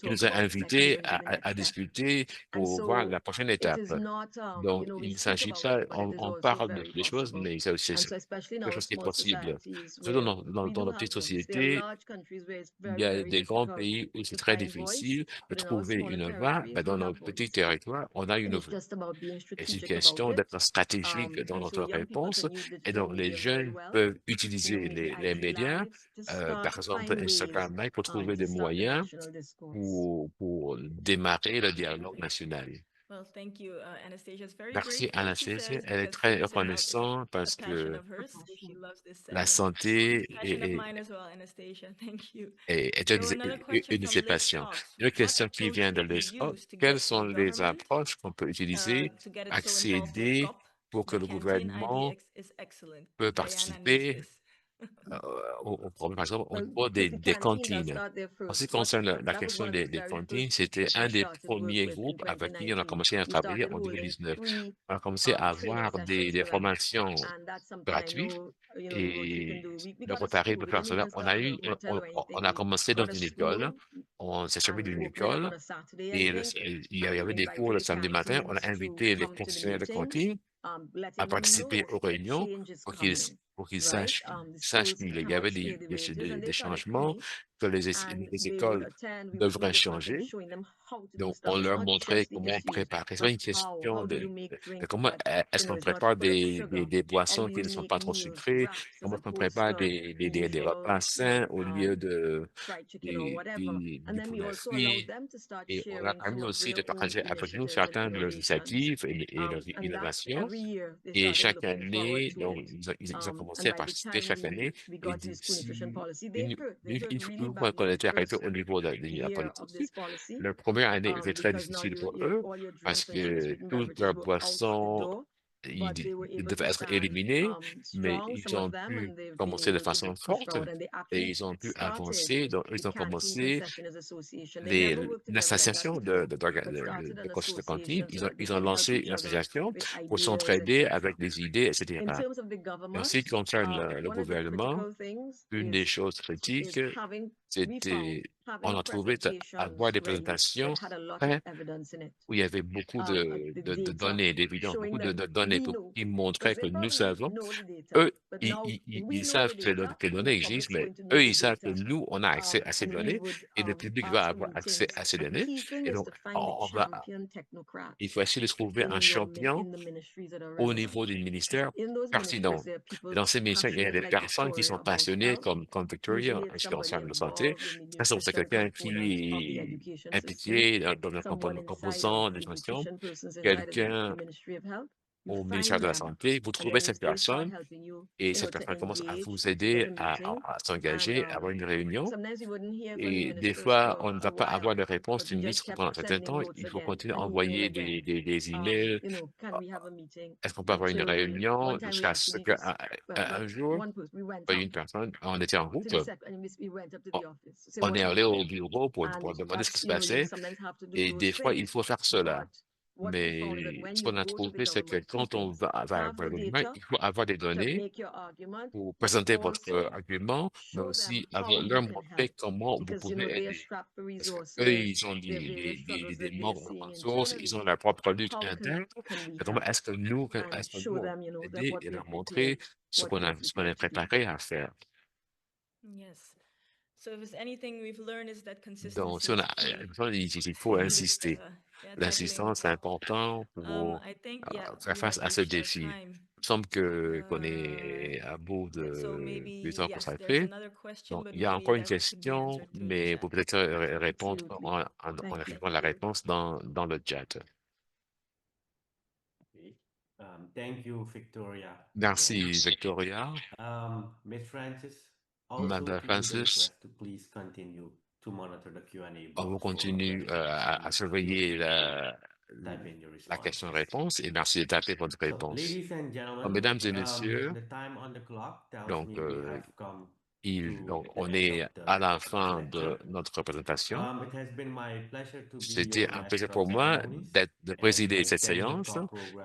nous a invités à discuter pour voir la prochaine étape. Donc, il ne s'agit pas, on parle des choses, mais c'est aussi quelque chose qui est possible. Surtout dans nos petites sociétés, il y a des grands pays où c'est très difficile de trouver une voie, mais dans nos petits territoires, on a une voie. Et c'est une question d'être stratégique dans notre réponse. Et donc, les jeunes peuvent utiliser les médias, par exemple Instagram Live, pour trouver des moyens pour démarrer le dialogue national. Well, thank you, Anastasia. It's very Merci, great what she Anastasia. says Elle est because très it seems like reconnaissante parce a passion que of hers. So she loves this la segment. santé Passion of mine as well, Anastasia. Thank you. est So another question une de from ses Liz passions. Talks. Une What question qui approach vient de should we Liz. use to Quelles get sont the les government approches qu'on peut utiliser, to get it so involved with accéder COP? pour que The le canteen idea gouvernement is excellent. peut Guyana needs participer this. au problème, par exemple, au Well, niveau with the des canteen, cantines. that's out there En ce qui first. concerne la That was question one of the des very cantines, first c'était groups un we des started work premiers with in groupes avec qui on a 2019. commencé à We travailler started en holding 2019. 3 On a commencé à training avoir sessions des for them, formations and that's something I gratuites know, you know, what we can et do. We le got a Rotary school. peut We faire didn't cela. even start in a hotel or On anything. a We commencé dans got a une école, school on s'est servi d'une and opened up école on a Saturday, I et think, il y and we avait des cours invited le the samedi matin. On canteens a to invité les come to the concessionnaires de meetings, cantine à letting them participer know aux the réunions change is pour coming, right? sachent, The sachent schools qu'il y cannot avait pay the wages, and they des started changements, coming, que and les they would écoles attend. We would devraient meet in front of them, changer. showing them how to do Donc, stuff. on It's leur not montrait just the comment issues, préparer. C'est pas but une question how do you make de drinks comment that, est-ce you know, qu'on is not prépare full of sugar? des How boissons do qui you ne sont make pas trop meals, sucrées, wraps, as comment est-ce qu'on opposed prépare to the des usual, repas sains au lieu fried chicken or whatever. And du then we poulet also allowed frit. them to start Et on a sharing permis some of aussi their de own partager avec nous initiatives and certaines de leurs innovations. initiatives et leurs And that's innovations. every year they Et started chaque looking forward année, to donc, it. ils ont commencé And à by the participer time chaque année. we Et got to the school nutrition d'ici, policy, they hurt really une fois qu'on badly the était arrivé first au niveau de la year of politique, this policy, leur première année était très because now difficile you pour eux all your parce drinks and sugar que sweetened toutes beverages leurs were out the boissons door. ils devaient être éliminés, mais ils ont pu commencer de façon forte et ils ont pu avancer. Donc, ils ont commencé l'association de coachs de cantine. Ils ont lancé une association pour s'entraider avec des idées, etc. Et en ce qui concerne le gouvernement, une des choses critiques, c'était, on a trouvé avoir des présentations où il y avait beaucoup de données, d'évidence, beaucoup de données qui montraient que nous savons, eux, ils savent que les données existent, mais eux, ils savent que nous, on a accès à ces données et le public va avoir accès à ces données. Et donc, il faut essayer de trouver un champion au niveau du ministère pertinent. Dans ces ministères, il y a des personnes qui sont passionnées comme Victoria en ce qui concerne la santé. Ça, c'est quelqu'un qui est impliqué dans le composant de gestion, quelqu'un au ministère de la Santé. Vous trouvez cette personne et cette personne commence à vous aider à s'engager, à avoir une réunion. Et des fois, on ne va pas avoir de réponse du ministre pendant un certain temps. Il faut continuer à envoyer des emails. Est-ce qu'on peut avoir une réunion jusqu'à ce qu'un jour, une personne, on était en groupe, on est allé au bureau pour demander ce qui se passait et des fois, il faut faire cela. Mais ce qu'on a trouvé, c'est que quand on va vers le gouvernement, il faut avoir des données pour présenter votre argument, mais aussi leur montrer comment vous pouvez aider. Parce qu'eux, ils ont des membres en source, ils ont leur propre lutte interne. Donc, est-ce que nous, on peut aider et leur montrer ce qu'on est préparé à faire? Yes. So if there's anything we've learned is that Donc, consistency il faut insister. L'assistance est important pour faire face à ce défi. Il me semble qu'on est à bout du temps consacré. Donc, il y a encore une question, mais vous peut-être répondre en écrivant la réponse dans le chat. Thank you, Victoria. Merci, Victoria. Ms. Francis, Madame Francis, to please continue to monitor the Q&A on va continuer à surveiller la question-réponse et merci de taper votre réponse. Ladies and gentlemen, Mesdames et messieurs, the time on the clock tells donc, me we have come donc, on est à la fin de notre présentation. It has been my pleasure to be C'était un plaisir pour moi de présider cette séance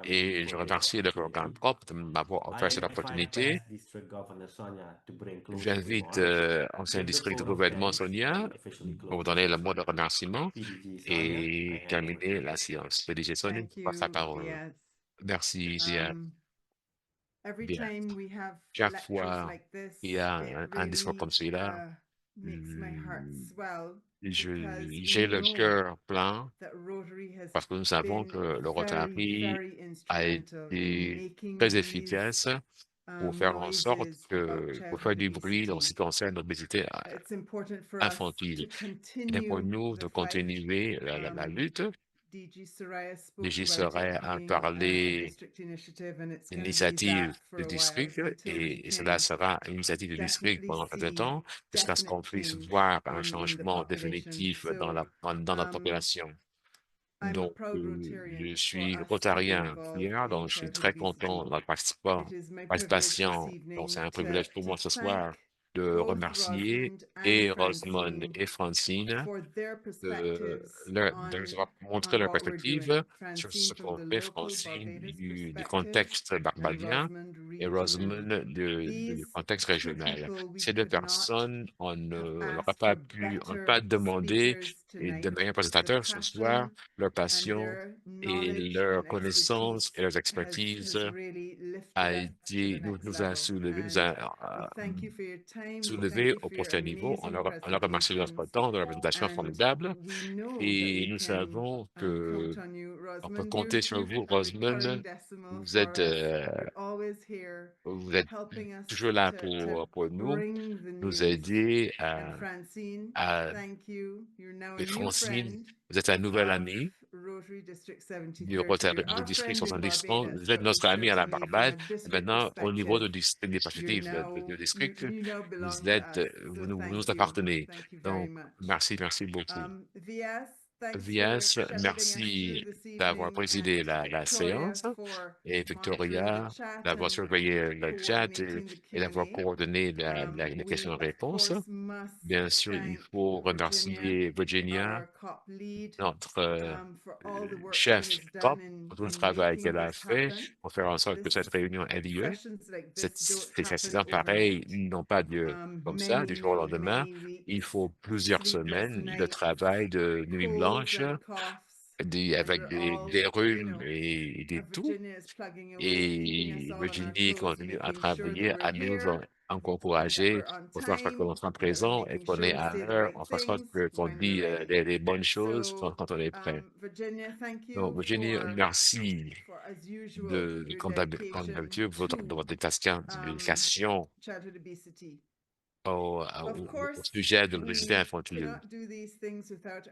et je remercie le programme propre de m'avoir offert cette opportunité. J'invite ancien district de gouvernement Sonia pour vous donner le mot de remerciement et terminer la séance. PDG Sonia, vous passe la parole. Merci, Dia. Bien. Chaque fois qu'il y a un discours comme celui-là, j'ai le cœur plein parce que nous savons que le Rotary a été très efficace pour faire en sorte pour faire du bruit en ce qui concerne l'obésité infantile. Il est pour nous de continuer la lutte. DG Soraya a parlé d'initiative de district et cela sera une initiative de district pendant un certain temps jusqu'à ce qu'on puisse voir un changement définitif dans notre population. Donc, je suis rotarien fier, donc je suis très content de notre participation. Donc, c'est un privilège pour moi ce soir de remercier et Rosamond et Francine de leur montrer leur perspective sur ce qu'on fait, Francine, du contexte barbadien et Rosamond du contexte régional. Ces deux personnes, on n'aurait pas pu, on n'a pas demandé de meilleurs présentateurs ce soir, leur passion et leur connaissance et leurs expertises nous a soulevé au prochain niveau. On leur remercie de notre temps, de leur présentation formidable. Et nous savons on peut compter sur vous, Rosamond. Vous êtes toujours là pour nous aider et Francine, vous êtes un nouvel ami du Rotary du district 70-30. Vous êtes notre ami à la Barbade. Maintenant, au niveau des perspectives du district, vous nous appartenez. Donc, merci beaucoup. Vias, merci d'avoir présidé la séance et Victoria d'avoir surveillé le chat et d'avoir coordonné les questions-réponses. Bien sûr, il faut remercier Virginia, notre chef COP, pour tout le travail qu'elle a fait pour faire en sorte que cette réunion ait lieu. Ces accidents pareils n'ont pas lieu comme ça, du jour au lendemain. Il faut plusieurs semaines de travail de nuit blanche avec des rhumes et des toux. Et Virginie continue à travailler, à nous encourager pour faire en sorte que l'on soit présent et qu'on est à l'heure, on fasse en sorte qu'on dit les bonnes choses quand on est prêt. Donc, Virginie, merci comme d'habitude, de votre dédication au sujet de l'obésité infantile.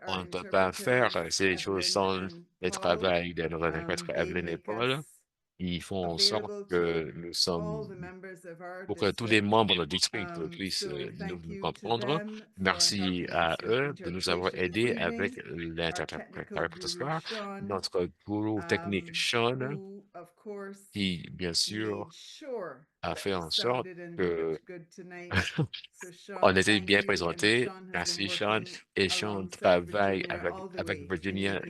On ne peut pas faire ces choses sans le travail de notre maître Evelyn et Paul. Ils font en sorte que nous sommes, pour que tous les membres du district puissent nous comprendre. Merci à eux de nous avoir aidés avec l'interprétation. Notre gourou technique, Sean, qui, bien sûr, a fait en sorte que on était bien présenté. Merci, Sean. Et Sean travaille avec Virginia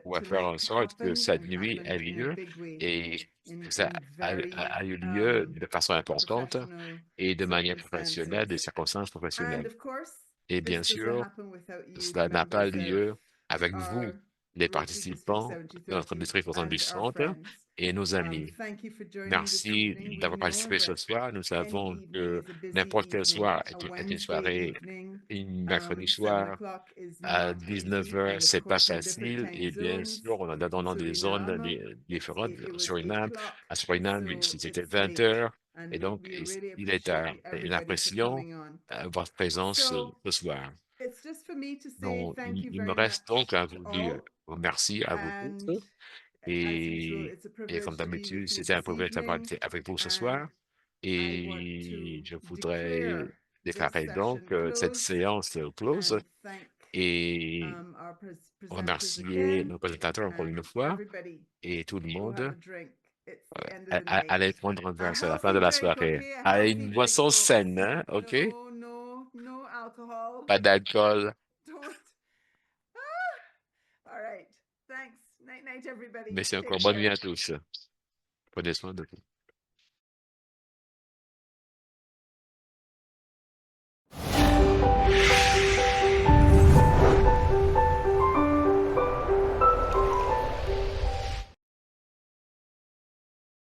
pour faire en sorte que cette nuit ait lieu et que ça a eu lieu de façon importante et de manière professionnelle, des circonstances professionnelles. Et bien sûr, cela n'a pas lieu avec vous, les participants de notre district du centre et nos amis. Merci d'avoir participé ce soir. Nous savons que n'importe quel soir est une soirée, une mercredi soir à 19h, c'est pas facile. Et bien sûr, on est dans des zones différentes. À Suriname, c'était 20h. Et donc, il est tard. Et nous apprécions votre présence ce soir. Donc, il me reste donc à vous dire merci à vous tous. Et comme d'habitude, c'était un privilège d'avoir été avec vous ce soir. Et je voudrais déclarer donc cette séance close et remercier nos présentateurs encore une fois et tout le monde. Allez prendre un verre, c'est la fin de la soirée. Allez, une boisson saine, hein, OK? No alcohol. Pas d'alcool. All right. Thanks. Night, night, everybody. Merci Take encore. Bonne nuit care. à tous. Prenez soin de vous.